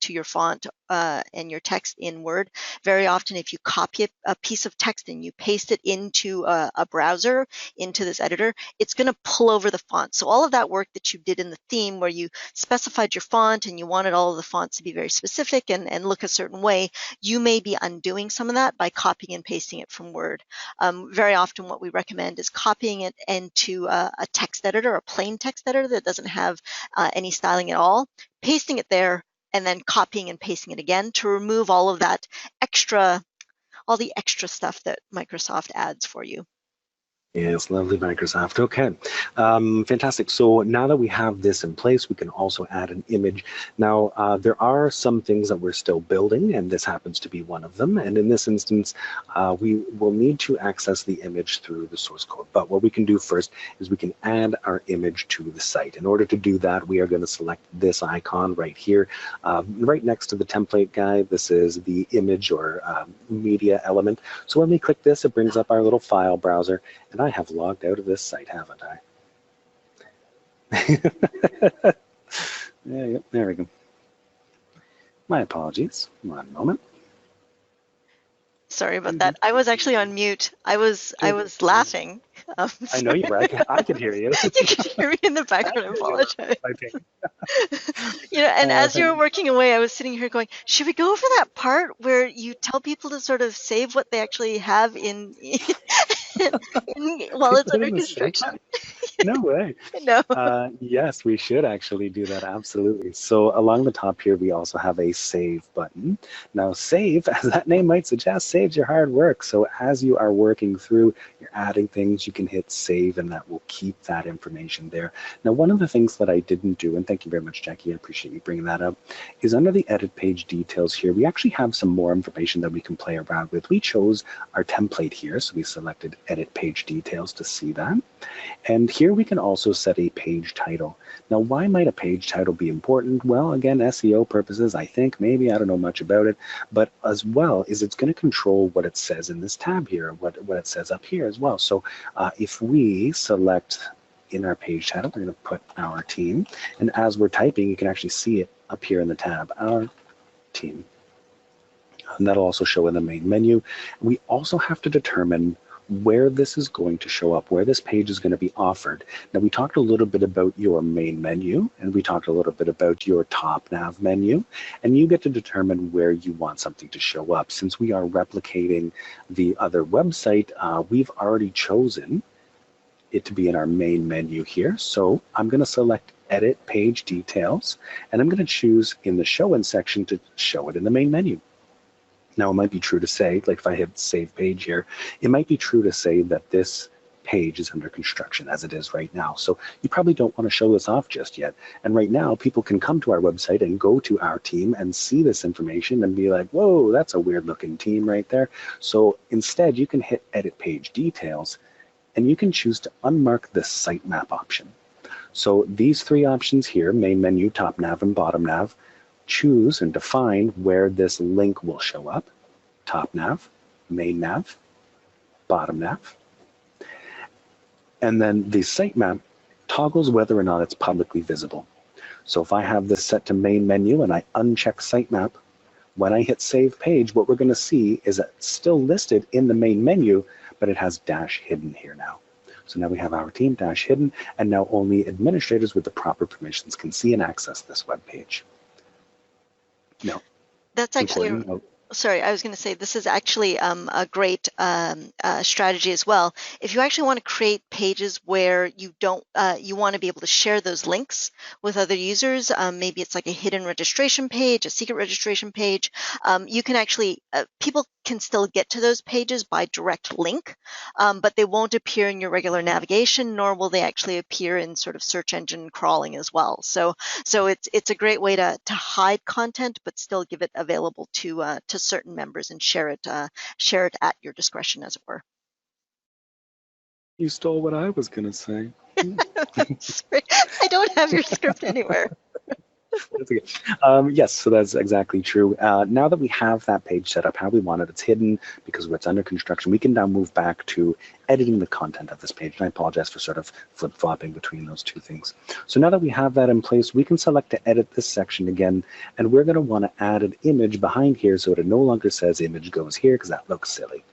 your font and your text in Word, very often if you copy a piece of text and you paste it into a browser, into this editor, it's going to pull over the font. So all of that work that you did in the theme where you specified your font and you wanted all of the fonts to be very specific and look a certain way, you may be undoing some of that by copying and pasting it from Word. Very often what we recommend is copying it into a text editor, a plain text editor that doesn't have any styling at all, pasting it there, and then copying and pasting it again to remove all of that extra, all the extra stuff that Microsoft adds for you. Yes, lovely Microsoft. Okay, fantastic. So now that we have this in place, we can also add an image. Now, there are some things that we're still building, and this happens to be one of them. And in this instance, we will need to access the image through the source code. But what we can do first is we can add our image to the site. In order to do that, we are going to select this icon right here, right next to the template guide. This is the image or media element. So when we click this, it brings up our little file browser. And I have logged out of this site, haven't I? There we go. My apologies. One moment. Sorry about that. I was actually on mute. I was laughing. I know you were. I could hear you. You could hear me in the background. I apologize. And as you were working away, I was sitting here going, should we go over that part where you tell people to sort of save what they actually have in while it's under construction? No way. No. Yes, we should actually do that. Absolutely. So along the top here, we also have a save button. Now, save, as that name might suggest, saves your hard work. So as you are working through, you're adding things, you can hit save, and that will keep that information there. Now, one of the things that I didn't do, and thank you very much, Jackie, I appreciate you bringing that up, is under the edit page details here, we actually have some more information that we can play around with. We chose our template here, so we selected edit page details to see that. And here we can also set a page title. Now, why might a page title be important? Well, again, SEO purposes, I think, maybe, I don't know much about it, but as well is it's going to control what it says in this tab here, what it says up here as well. So if we select in our page title, we're going to put our team, and as we're typing, you can actually see it up here in the tab, our team. And that'll also show in the main menu. We also have to determine where this is going to show up, where this page is going to be offered. Now, we talked a little bit about your main menu, and we talked a little bit about your top nav menu, and you get to determine where you want something to show up. Since we are replicating the other website, we've already chosen it to be in our main menu here. So I'm going to select Edit Page Details, and I'm going to choose in the Show In section to show it in the main menu. Now, it might be true to say, like if I hit Save Page here, it might be true to say that this page is under construction as it is right now. So you probably don't want to show this off just yet. And right now, people can come to our website and go to our team and see this information and be like, whoa, that's a weird looking team right there. So instead, you can hit Edit Page Details, and you can choose to unmark the sitemap option. So these three options here, main menu, top nav, and bottom nav, choose and define where this link will show up: top nav, main nav, bottom nav. And then the sitemap toggles whether or not it's publicly visible. So if I have this set to main menu and I uncheck sitemap, when I hit save page, what we're going to see is that it's still listed in the main menu, but it has dash hidden here now. So now we have our team dash hidden, and now only administrators with the proper permissions can see and access this web page. No. That's actually, sorry, I was going to say this is actually a great strategy as well. If you actually want to create pages where you don't, you want to be able to share those links with other users, maybe it's like a hidden registration page, a secret registration page, you can actually, people can still get to those pages by direct link, but they won't appear in your regular navigation, nor will they actually appear in sort of search engine crawling as well. So it's a great way to hide content, but still give it available to certain members and share it at your discretion, as it were. You stole what I was going to say. Sorry, I don't have your script anywhere. That's okay. Yes, so that's exactly true. Now that we have that page set up how we want it, it's hidden because it's under construction, we can now move back to editing the content of this page. And I apologize for sort of flip-flopping between those two things. So now that we have that in place, we can select to edit this section again, and we're going to want to add an image behind here so it no longer says image goes here because that looks silly.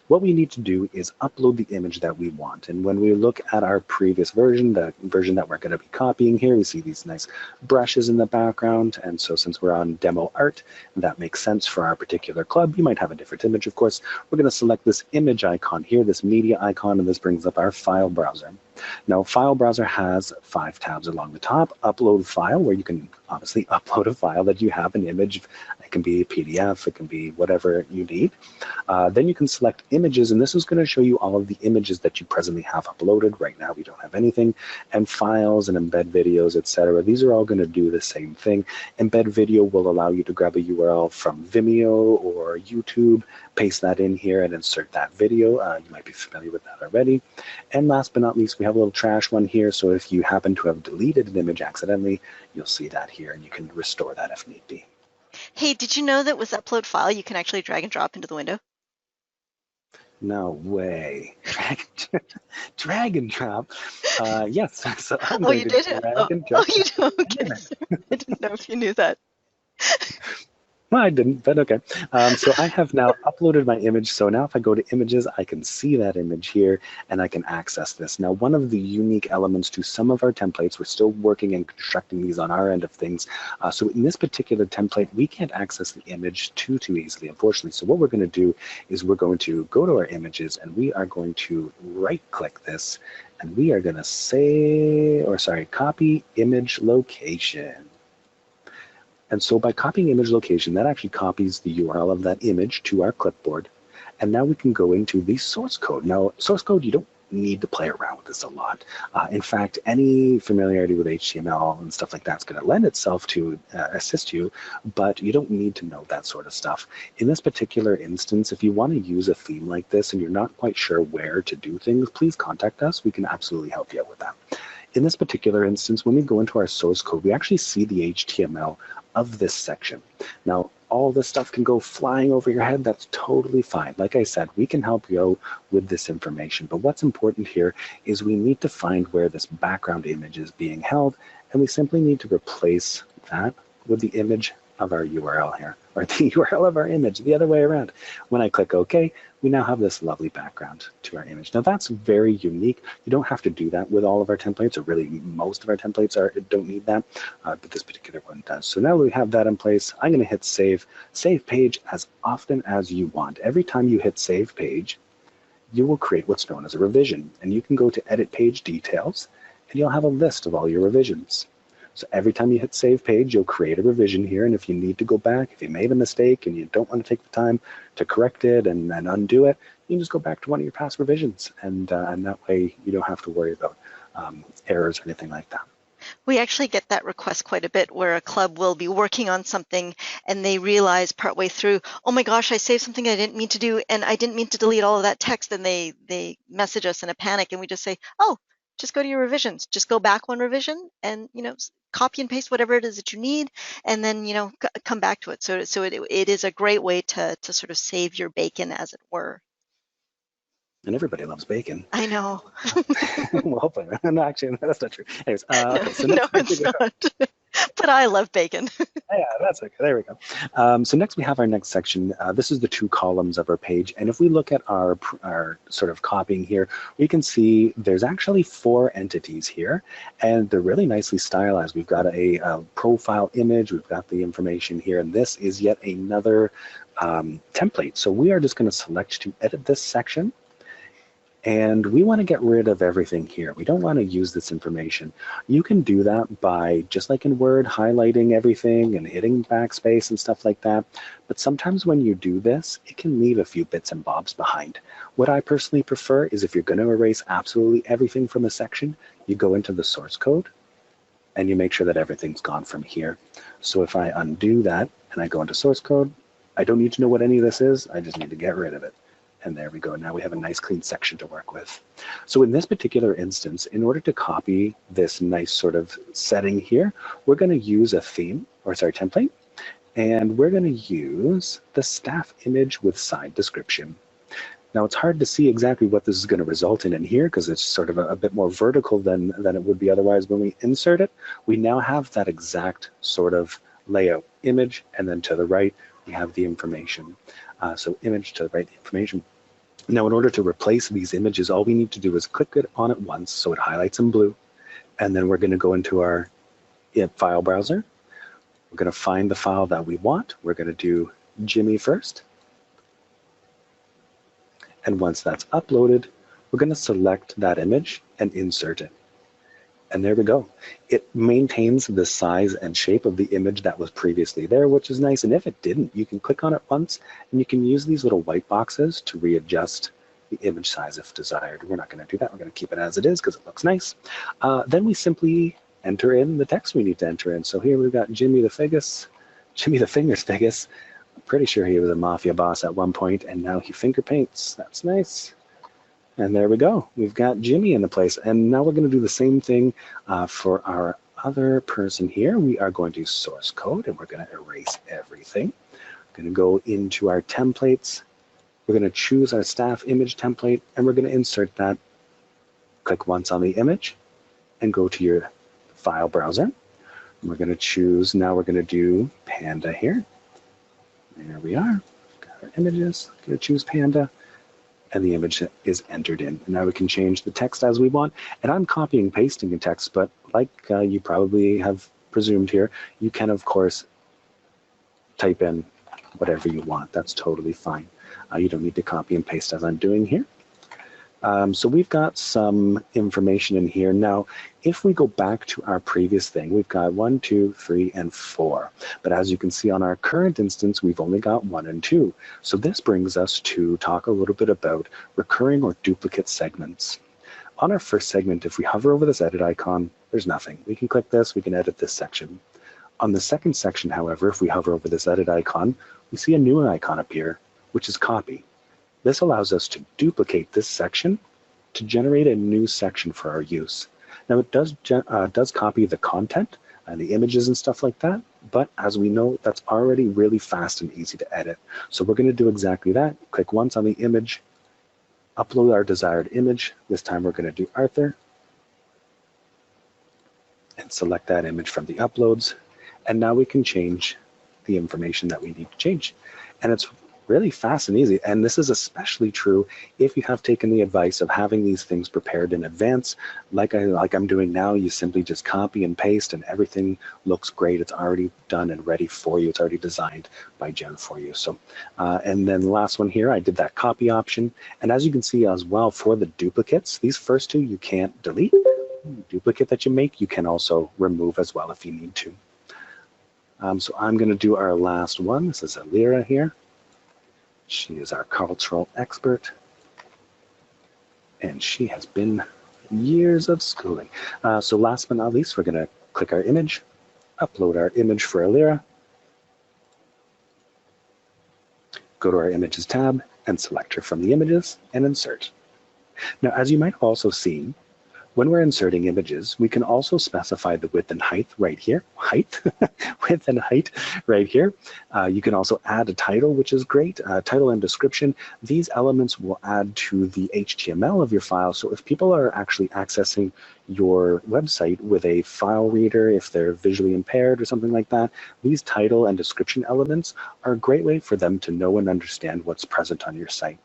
What we need to do is upload the image that we want. And when we look at our previous version, the version that we're going to be copying here, we see these nice brushes in the background. And so since we're on demo art, that makes sense for our particular club. You might have a different image, of course. We're going to select this image icon here, this media icon, and this brings up our file browser. Now, File Browser has 5 tabs along the top. Upload File, where you can obviously upload a file that you have, an image. It can be a PDF, it can be whatever you need. Then you can select Images, and this is going to show you all of the images that you presently have uploaded. Right now, we don't have anything. And Files and Embed Videos, etc. These are all going to do the same thing. Embed Video will allow you to grab a URL from Vimeo or YouTube, paste that in here, and insert that video. You might be familiar with that already. And last but not least, we have a little trash one here. So if you happen to have deleted an image accidentally, you'll see that here, and you can restore that if need be. Hey, did you know that with Upload File, you can actually drag and drop into the window? No way. Drag and drop. Yes, so I'm Oh, going you to did? drag and Oh, drop. you do? Okay, sorry. I didn't know if you knew that. Well, I didn't, but okay. So I have now uploaded my image. So now if I go to images, I can see that image here and I can access this. Now, one of the unique elements to some of our templates, we're still working and constructing these on our end of things. So in this particular template, we can't access the image too easily, unfortunately. So what we're going to do is we're going to go to our images and we are going to right click this and we are going to copy image location. And so by copying image location, that actually copies the URL of that image to our clipboard. And now we can go into the source code. Now, source code, you don't need to play around with this a lot. In fact, any familiarity with HTML and stuff like that's going to lend itself to assist you, but you don't need to know that sort of stuff. In this particular instance, if you want to use a theme like this and you're not quite sure where to do things, please contact us. We can absolutely help you out with that. In this particular instance, when we go into our source code, we actually see the HTML of this section. Now, all this stuff can go flying over your head. That's totally fine. Like I said, we can help you out with this information. But what's important here is we need to find where this background image is being held, and we simply need to replace that with the image of our URL here, or the URL of our image, the other way around. When I click OK, we now have this lovely background to our image. Now that's very unique. You don't have to do that with all of our templates, or really most of our templates don't need that, but this particular one does. So now we have that in place. I'm going to hit save page as often as you want. Every time you hit save page, you will create what's known as a revision, and you can go to edit page details, and you'll have a list of all your revisions. So every time you hit save page, you'll create a revision here. And if you need to go back, if you made a mistake and you don't want to take the time to correct it and then undo it, you can just go back to one of your past revisions. And that way you don't have to worry about errors or anything like that. We actually get that request quite a bit, where a club will be working on something and they realize partway through, oh my gosh, I saved something I didn't mean to do, and I didn't mean to delete all of that text, and they message us in a panic, and we just say, oh, just go to your revisions, just go back one revision and copy and paste whatever it is that you need, and then come back to it. So it is a great way to sort of save your bacon, as it were. And everybody loves bacon. I know. Well, hopefully. No, actually, that's not true. Anyways, okay, so no, next it's not. But I love bacon. Yeah, that's okay. There we go. So next we have our next section. This is the 2 columns of our page. And if we look at our sort of copying here, we can see there's actually 4 entities here, and they're really nicely stylized. We've got a profile image, we've got the information here, and this is yet another template. So we are just going to select to edit this section. And we want to get rid of everything here. We don't want to use this information. You can do that by, just like in Word, highlighting everything and hitting backspace and stuff like that. But sometimes when you do this, it can leave a few bits and bobs behind. What I personally prefer is, if you're going to erase absolutely everything from a section, you go into the source code and you make sure that everything's gone from here. So if I undo that and I go into source code, I don't need to know what any of this is. I just need to get rid of it. And there we go. Now we have a nice clean section to work with. So in this particular instance, in order to copy this nice sort of setting here, we're going to use a theme, or sorry, template, and we're going to use the staff image with side description. Now it's hard to see exactly what this is going to result in here, because it's sort of a bit more vertical than it would be otherwise. When we insert it, we now have that exact sort of layout image, and then to the right, we have the information. So image to the right, the information. Now, in order to replace these images, all we need to do is click it on it once, so it highlights in blue, and then we're going to go into our file browser. We're going to find the file that we want. We're going to do Jimmy first. And once that's uploaded, We're going to select that image and insert it. And there we go. It maintains the size and shape of the image that was previously there, which is nice. And if it didn't, you can click on it once and you can use these little white boxes to readjust the image size if desired. We're not going to do that. We're going to keep it as it is because it looks nice. Then we simply enter in the text we need to enter in. So here we've got Jimmy the Fingers Figgis. I'm pretty sure he was a mafia boss at one point, and now he finger paints. That's nice. And there we go. We've got Jimmy in the place. And now we're going to do the same thing for our other person here. We are going to source code, and we're going to erase everything. We're going to go into our templates. We're going to choose our staff image template, and we're going to insert that. Click once on the image and go to your file browser. And we're going to choose, now we're going to do Panda here. There we are. Got our images. Going to choose Panda. And the image is entered in. And now we can change the text as we want. And I'm copying and pasting the text, but like you probably have presumed here, you can, of course, type in whatever you want. That's totally fine. You don't need to copy and paste as I'm doing here. So we've got some information in here. Now, if we go back to our previous thing, we've got 1, 2, 3, and 4. But as you can see on our current instance, we've only got 1 and 2. So this brings us to talk a little bit about recurring or duplicate segments. On our first segment, if we hover over this edit icon, there's nothing. We can click this, we can edit this section. On the second section, however, if we hover over this edit icon, we see a new icon appear, which is copy. This allows us to duplicate this section to generate a new section for our use. Now it does copy the content and the images and stuff like that, but as we know, that's already really fast and easy to edit. So we're going to do exactly that. Click once on the image, upload our desired image. This time we're going to do Arthur, and select that image from the uploads. And now we can change the information that we need to change. And it's really fast and easy. And this is especially true if you have taken the advice of having these things prepared in advance. Like I'm doing now, you simply just copy and paste and everything looks great. It's already done and ready for you. It's already designed by Jen for you. So, and then the last one here, I did that copy option. And as you can see as well, for the duplicates, these first two you can't delete. Duplicate that you make, you can also remove as well if you need to. So I'm going to do our last one. This is Alira here. She is our cultural expert, and she has been years of schooling. So last but not least, we're going to click our image, upload our image for Alira, go to our Images tab, and select her from the images, and insert. Now, as you might have also seen, when we're inserting images, we can also specify the width and height right here. Width and height right here. You can also add a title, which is great. Title and description. These elements will add to the HTML of your file. So if people are actually accessing your website with a file reader, if they're visually impaired or something like that, these title and description elements are a great way for them to know and understand what's present on your site.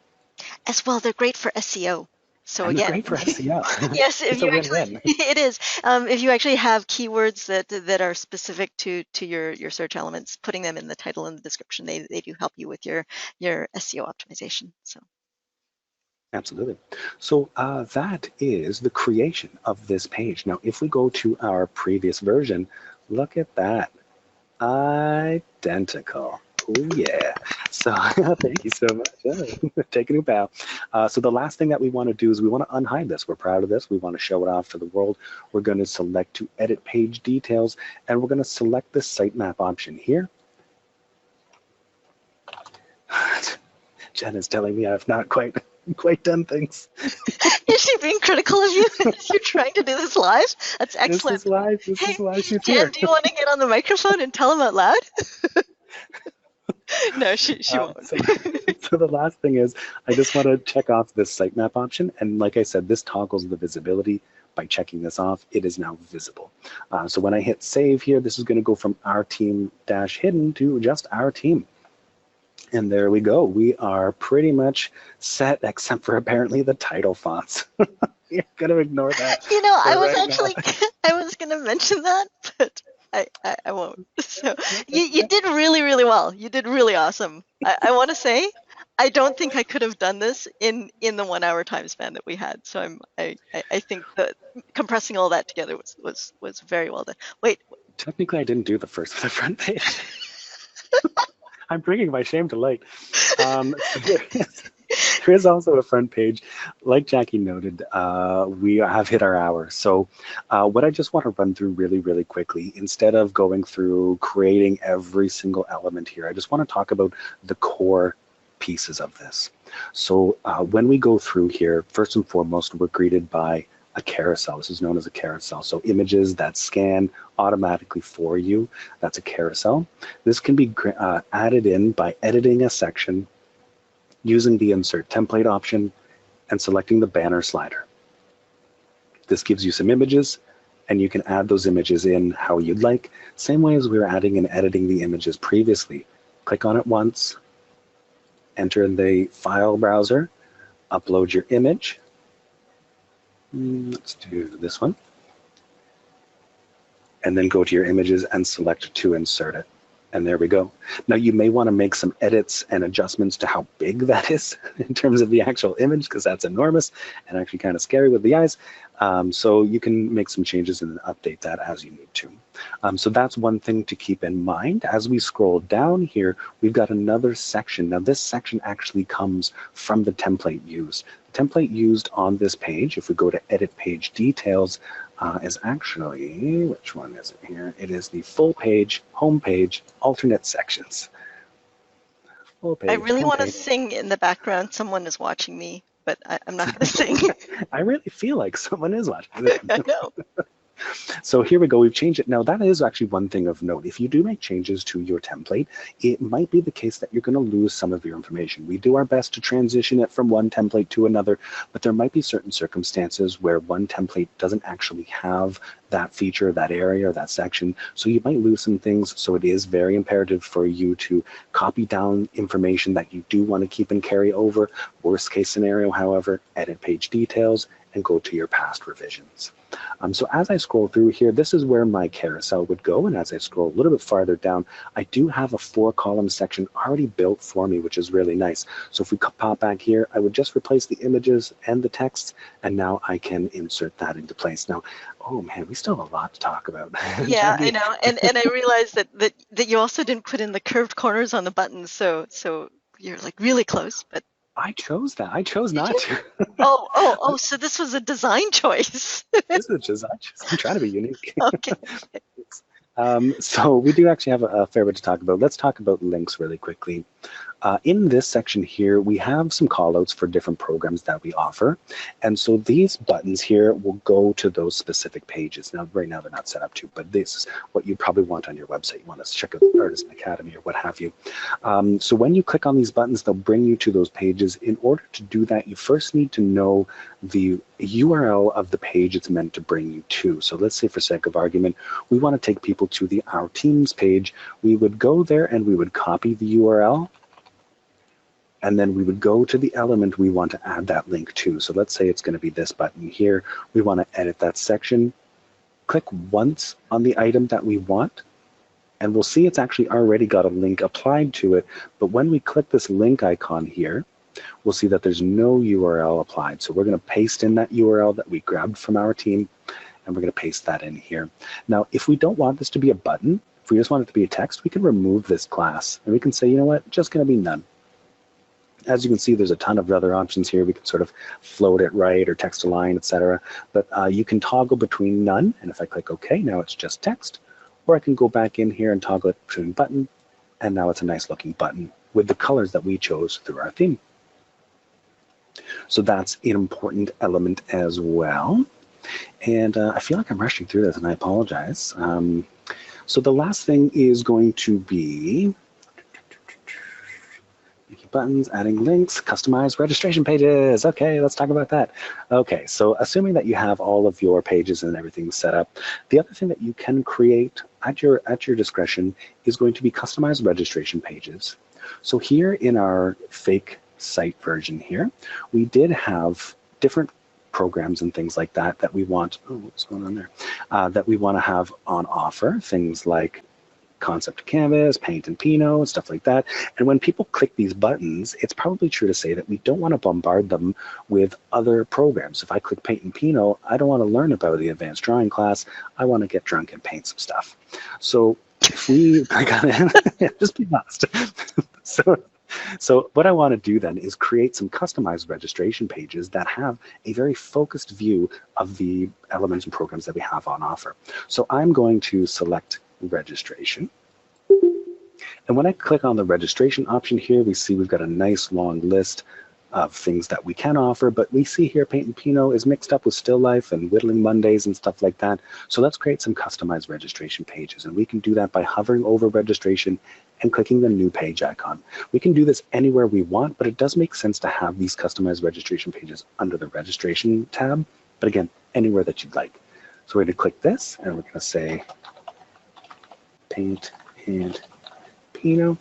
As well, they're great for SEO. So And again, great for SEO. yes, if It's a you actually, win-win. it is. If you actually have keywords that are specific to your search elements, putting them in the title and the description, they do help you with your SEO optimization. So. Absolutely. So that is the creation of this page. Now, if we go to our previous version, look at that. Identical. Oh, yeah. So thank you so much. Taking a bow. So the last thing that we want to do is we want to unhide this. We're proud of this. We want to show it off to the world. We're going to select to edit page details, and we're going to select the sitemap option here. Jen is telling me I've not quite done things. Is she being critical of you as you're trying to do this live? That's excellent. This is live. This is live. She's Jen, here. do you want to get on the microphone and tell him out loud? No, she won't. So the last thing is I just want to check off this sitemap option. And like I said, this toggles the visibility. By checking this off, it is now visible. So when I hit save here, this is going to go from our team dash hidden to just our team. And there we go. We are pretty much set, except for apparently the title fonts. You're going to ignore that. You know, I was right actually, I was going to mention that, but I won't. So you did really, really well. You did really awesome. I want to say I don't think I could have done this in the 1 hour time span that we had. So I think that compressing all that together was very well done. Wait, Technically, I didn't do the first the front page. I'm bringing my shame to light. So there is also a front page. Like Jackie noted, we have hit our hour. So what I just want to run through really, really quickly, instead of going through creating every single element here, I just want to talk about the core pieces of this. So when we go through here, first and foremost, we're greeted by a carousel. This is known as a carousel. So images that scan automatically for you, that's a carousel. This can be added in by editing a section using the insert template option and selecting the banner slider. This gives you some images and you can add those images in how you'd like, same way as we were adding and editing the images previously. Click on it once, enter in the file browser, upload your image. Let's do this one. And then go to your images and select to insert it. And there we go. Now you may want to make some edits and adjustments to how big that is in terms of the actual image, because that's enormous and actually kind of scary with the eyes. So you can make some changes and update that as you need to. So that's one thing to keep in mind. As we scroll down here, we've got another section. Now this section actually comes from the template used. The template used on this page, if we go to edit page details, is actually, which one is it here? It is the full page, home page, alternate sections. Full page, I really home want to page. sing in the background. Someone is watching me, but I'm not going to sing. I really feel like someone is watching this. I know. So here we go, we've changed it. Now that is actually one thing of note. If you do make changes to your template, it might be the case that you're going to lose some of your information. We do our best to transition it from one template to another, but there might be certain circumstances where one template doesn't actually have that feature, that area, or that section. So you might lose some things. So it is very imperative for you to copy down information that you do want to keep and carry over. Worst case scenario, however, edit page details and go to your past revisions. So as I scroll through here, this is where my carousel would go. And as I scroll a little bit farther down, I do have a 4-column section already built for me, which is really nice. So if we pop back here, I would just replace the images and the text, and now I can insert that into place. Now, oh man, we still have a lot to talk about. Yeah, I know. And I realized that you also didn't put in the curved corners on the buttons, so you're like really close, but I chose that. I chose not to. oh, so this was a design choice. This is just, I'm trying to be unique. Okay. So we do actually have a fair bit to talk about. Let's talk about links really quickly. In this section here, we have some callouts for different programs that we offer. And so these buttons here will go to those specific pages. Now, right now they're not set up to, but this is what you probably want on your website. You want to check out the Artisan Academy or what have you. So when you click on these buttons, they'll bring you to those pages. In order to do that, you first need to know the URL of the page it's meant to bring you to. So let's say for sake of argument, we want to take people to the Our Teams page. We would go there and we would copy the URL. And then we would go to the element we want to add that link to. So let's say it's going to be this button here. We want to edit that section. Click once on the item that we want, and we'll see it's actually already got a link applied to it. But when we click this link icon here, we'll see that there's no URL applied. So we're going to paste in that URL that we grabbed from our team, and we're going to paste that in here. Now, if we don't want this to be a button, if we just want it to be a text, we can remove this class, and we can say, you know what, just going to be none. As you can see, there's a ton of other options here. We can sort of float it right or text align, etc. But you can toggle between none. And if I click OK, now it's just text. Or I can go back in here and toggle it between button. And now it's a nice looking button with the colors that we chose through our theme. So that's an important element as well. And I feel like I'm rushing through this, and I apologize. So the last thing is going to be buttons, adding links, customize registration pages. Okay, let's talk about that. Okay, so assuming that you have all of your pages and everything set up, the other thing that you can create at your discretion is going to be customized registration pages. So here in our fake site version here, we did have different programs and things like that we want, oh, what's going on there, that we want to have on offer, things like Concept Canvas, Paint and Pinot, and stuff like that. And when people click these buttons, it's probably true to say that we don't want to bombard them with other programs. If I click Paint and Pinot, I don't want to learn about the advanced drawing class. I want to get drunk and paint some stuff. So if we click on it, just be honest. so so what I want to do then is create some customized registration pages that have a very focused view of the elements and programs that we have on offer. So I'm going to select registration. And when I click on the registration option here, we see we've got a nice long list of things that we can offer, but we see here Paint and Pinot is mixed up with Still Life and Whittling Mondays and stuff like that. So let's create some customized registration pages, and we can do that by hovering over registration and clicking the new page icon. We can do this anywhere we want, but it does make sense to have these customized registration pages under the registration tab, but again, anywhere that you'd like. So we're going to click this, and we're going to say Paint and Pinot.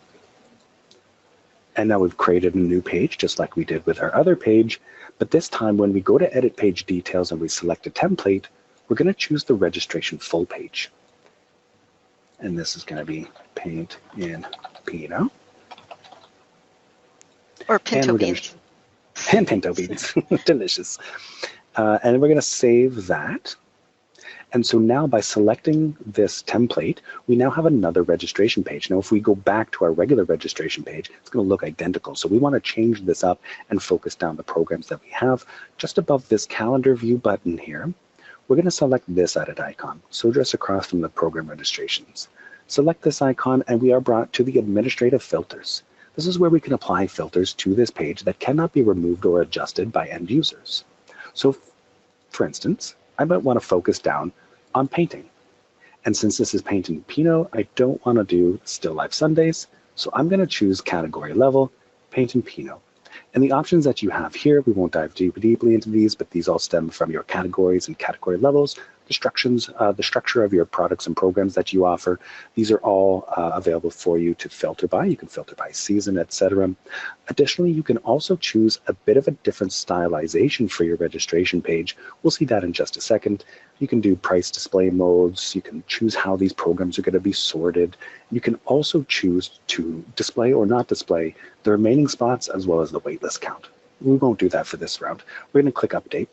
And now we've created a new page, just like we did with our other page. But this time, when we go to Edit Page Details and we select a template, we're going to choose the registration full page. And this is going to be Paint and Pinot. Or pinto beans. And pinto beans. Delicious. And we're going to save that. And so now by selecting this template, we now have another registration page. Now, if we go back to our regular registration page, it's going to look identical. So we want to change this up and focus down the programs that we have. Just above this calendar view button here, we're going to select this edit icon. So just across from the program registrations. Select this icon and we are brought to the administrative filters. This is where we can apply filters to this page that cannot be removed or adjusted by end users. So for instance, I might want to focus down on painting. And since this is Paint and Pinot, I don't want to do Still Life Sundays. So I'm going to choose category level, Paint and Pinot. And the options that you have here, we won't dive deeply into these, but these all stem from your categories and category levels, the structure of your products and programs that you offer. These are all available for you to filter by. You can filter by season, etc. Additionally, you can also choose a bit of a different stylization for your registration page. We'll see that in just a second. You can do price display modes. You can choose how these programs are going to be sorted. You can also choose to display or not display the remaining spots as well as the waitlist count. We won't do that for this round. We're going to click Update.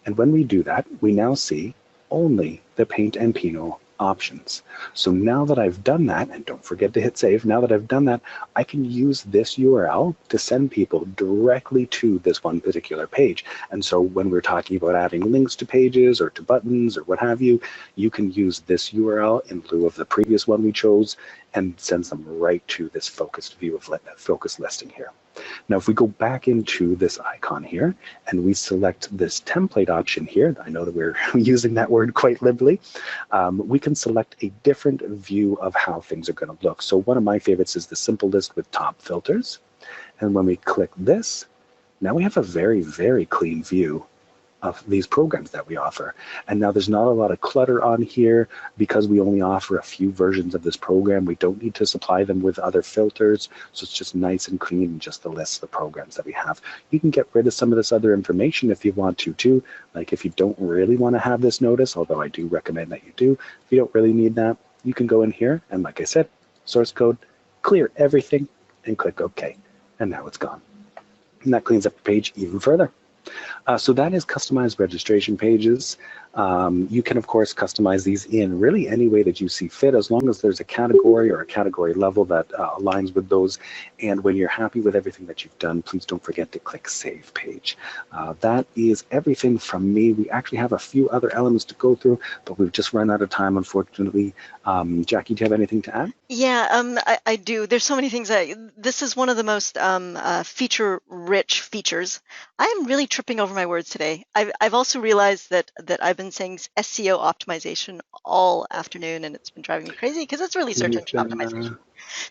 And when we do that, we now see only the Paint and Pinot options. So now that I've done that, and don't forget to hit save, now that I've done that, I can use this URL to send people directly to this one particular page. And so when we're talking about adding links to pages or to buttons or what have you, you can use this URL in lieu of the previous one we chose and sends them right to this focused view of focused listing here. Now, if we go back into this icon here and we select this template option here, I know that we're using that word quite liberally, we can select a different view of how things are going to look. So one of my favorites is the simple list with top filters. And when we click this, now we have a very, very clean view of these programs that we offer. And now there's not a lot of clutter on here because we only offer a few versions of this program. We don't need to supply them with other filters. So it's just nice and clean and just the list of the programs that we have. You can get rid of some of this other information if you want to too. Like if you don't really want to have this notice, although I do recommend that you do, if you don't really need that, you can go in here and like I said, source code, clear everything and click OK. And now it's gone. And that cleans up the page even further. So that is customized registration pages. You can, of course, customize these in really any way that you see fit, as long as there's a category or a category level that aligns with those. And when you're happy with everything that you've done, please don't forget to click Save Page. That is everything from me. We actually have a few other elements to go through, but we've just run out of time, unfortunately. Jackie, do you have anything to add? Yeah, I do. There's so many things. This is one of the most feature-rich features. I am really tripping over my words today. I've also realized that I've been saying SEO optimization all afternoon, and it's been driving me crazy because it's really search engine optimization.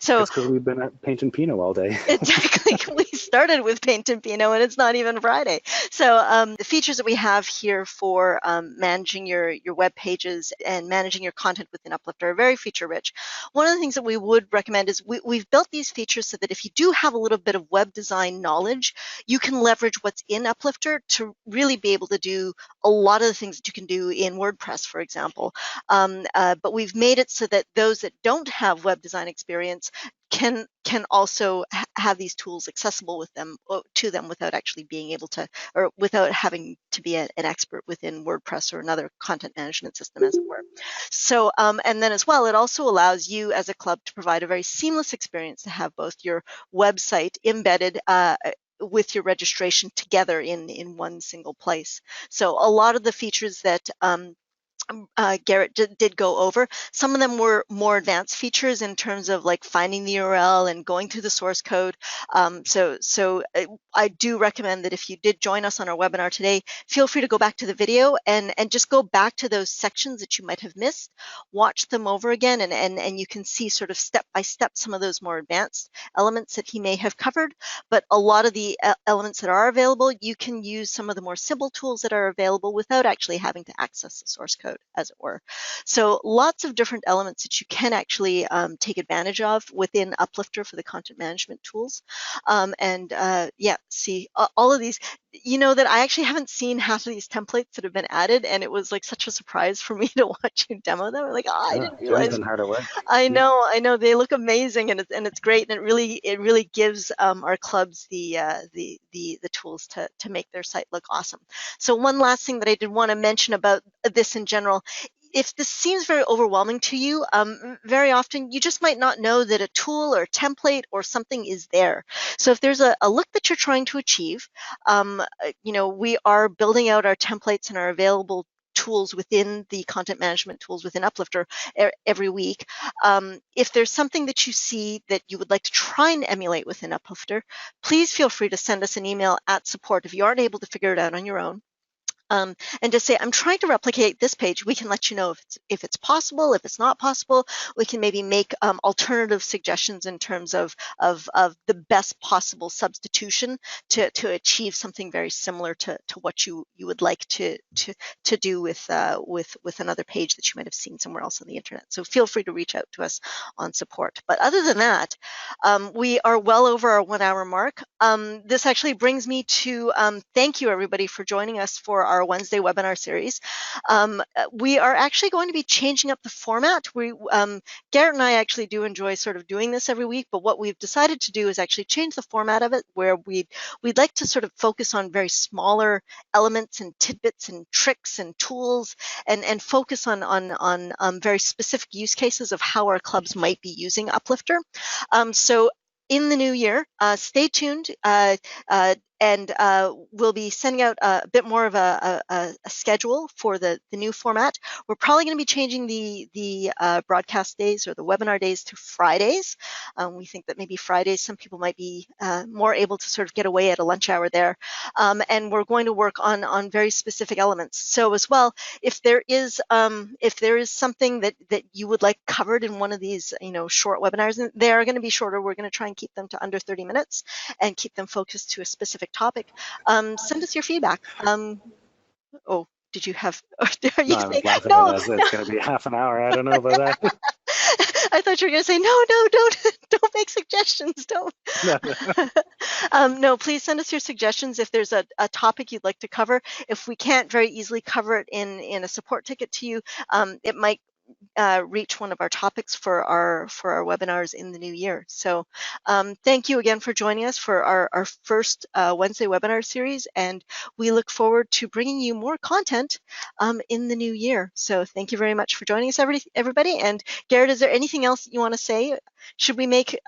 So It's because we've been at Paint and Pinot all day. exactly. We started with Paint and Pinot, and it's not even Friday. So the features that we have here for managing your web pages and managing your content within Uplifter are very feature rich. One of the things that we would recommend is we've built these features so that if you do have a little bit of web design knowledge, you can leverage what's in Uplifter to really be able to do a lot of the things that you can do in WordPress, for example. But we've made it so that those that don't have web design experience can also have these tools accessible with them to them without actually being able to, or without having to be an expert within WordPress or another content management system, as it were. So and then as well, it also allows you as a club to provide a very seamless experience to have both your website embedded with your registration together in one single place. So a lot of the features that Garrett did go over. Some of them were more advanced features in terms of like finding the URL and going through the source code. So I do recommend that if you did join us on our webinar today, feel free to go back to the video and just go back to those sections that you might have missed, watch them over again, and you can see sort of step by step some of those more advanced elements that he may have covered. But a lot of the elements that are available, you can use some of the more simple tools that are available without actually having to access the source code, as it were. So lots of different elements that you can actually take advantage of within Uplifter for the content management tools. Yeah, see all of these, you know, that I actually haven't seen half of these templates that have been added, and it was like such a surprise for me to watch you demo them. Like, oh, I Yeah, didn't Jen's realize. been hard at work. Yeah. I know, they look amazing, and it's great, and it really gives our clubs the tools to make their site look awesome. So one last thing that I did want to mention about this in general. If this seems very overwhelming to you, very often you just might not know that a tool or a template or something is there. So if there's a look that you're trying to achieve, you know, we are building out our templates and our available tools within the content management tools within Uplifter every week. If there's something that you see that you would like to try and emulate within Uplifter, please feel free to send us an email at support if you aren't able to figure it out on your own. And just say, I'm trying to replicate this page. We can let you know if it's possible. If it's not possible, we can maybe make alternative suggestions in terms of the best possible substitution to achieve something very similar to what you would like to do with another page that you might have seen somewhere else on the internet. So feel free to reach out to us on support. But other than that, we are well over our 1 hour mark. This actually brings me to thank you everybody for joining us for our Wednesday webinar series. We are actually going to be changing up the format. Garrett and I actually do enjoy sort of doing this every week, but what we've decided to do is actually change the format of it, where we'd like to sort of focus on very smaller elements and tidbits and tricks and tools, and focus on very specific use cases of how our clubs might be using Uplifter. So in the new year, stay tuned. And we'll be sending out a bit more of a schedule for the new format. We're probably going to be changing the broadcast days or the webinar days to Fridays. We think that maybe Fridays some people might be more able to sort of get away at a lunch hour there. And we're going to work on very specific elements. So as well, if there is something that you would like covered in one of these, you know, short webinars, and they are going to be shorter. We're going to try and keep them to under 30 minutes and keep them focused to a specific topic. Send us your feedback. Oh, did you have? Are you No, I saying was laughing at no? us. It's going to be half an hour. I don't know about that. I thought you were going to say no, don't make suggestions. Don't. No, no. No, please send us your suggestions if there's a topic you'd like to cover. If we can't very easily cover it in a support ticket to you, it might reach one of our topics for our webinars in the new year. So thank you again for joining us for our first Wednesday webinar series, and we look forward to bringing you more content in the new year. So thank you very much for joining us, everybody. And Garrett, is there anything else that you want to say? Should we make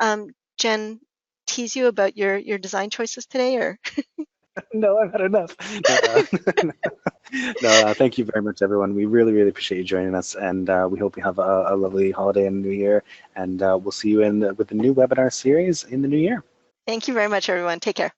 Jen tease you about your design choices today, or? No, I've had enough. No, no, thank you very much, everyone. We really, really appreciate you joining us, and we hope you have a lovely holiday and New Year. And we'll see you with the new webinar series in the new year. Thank you very much, everyone. Take care.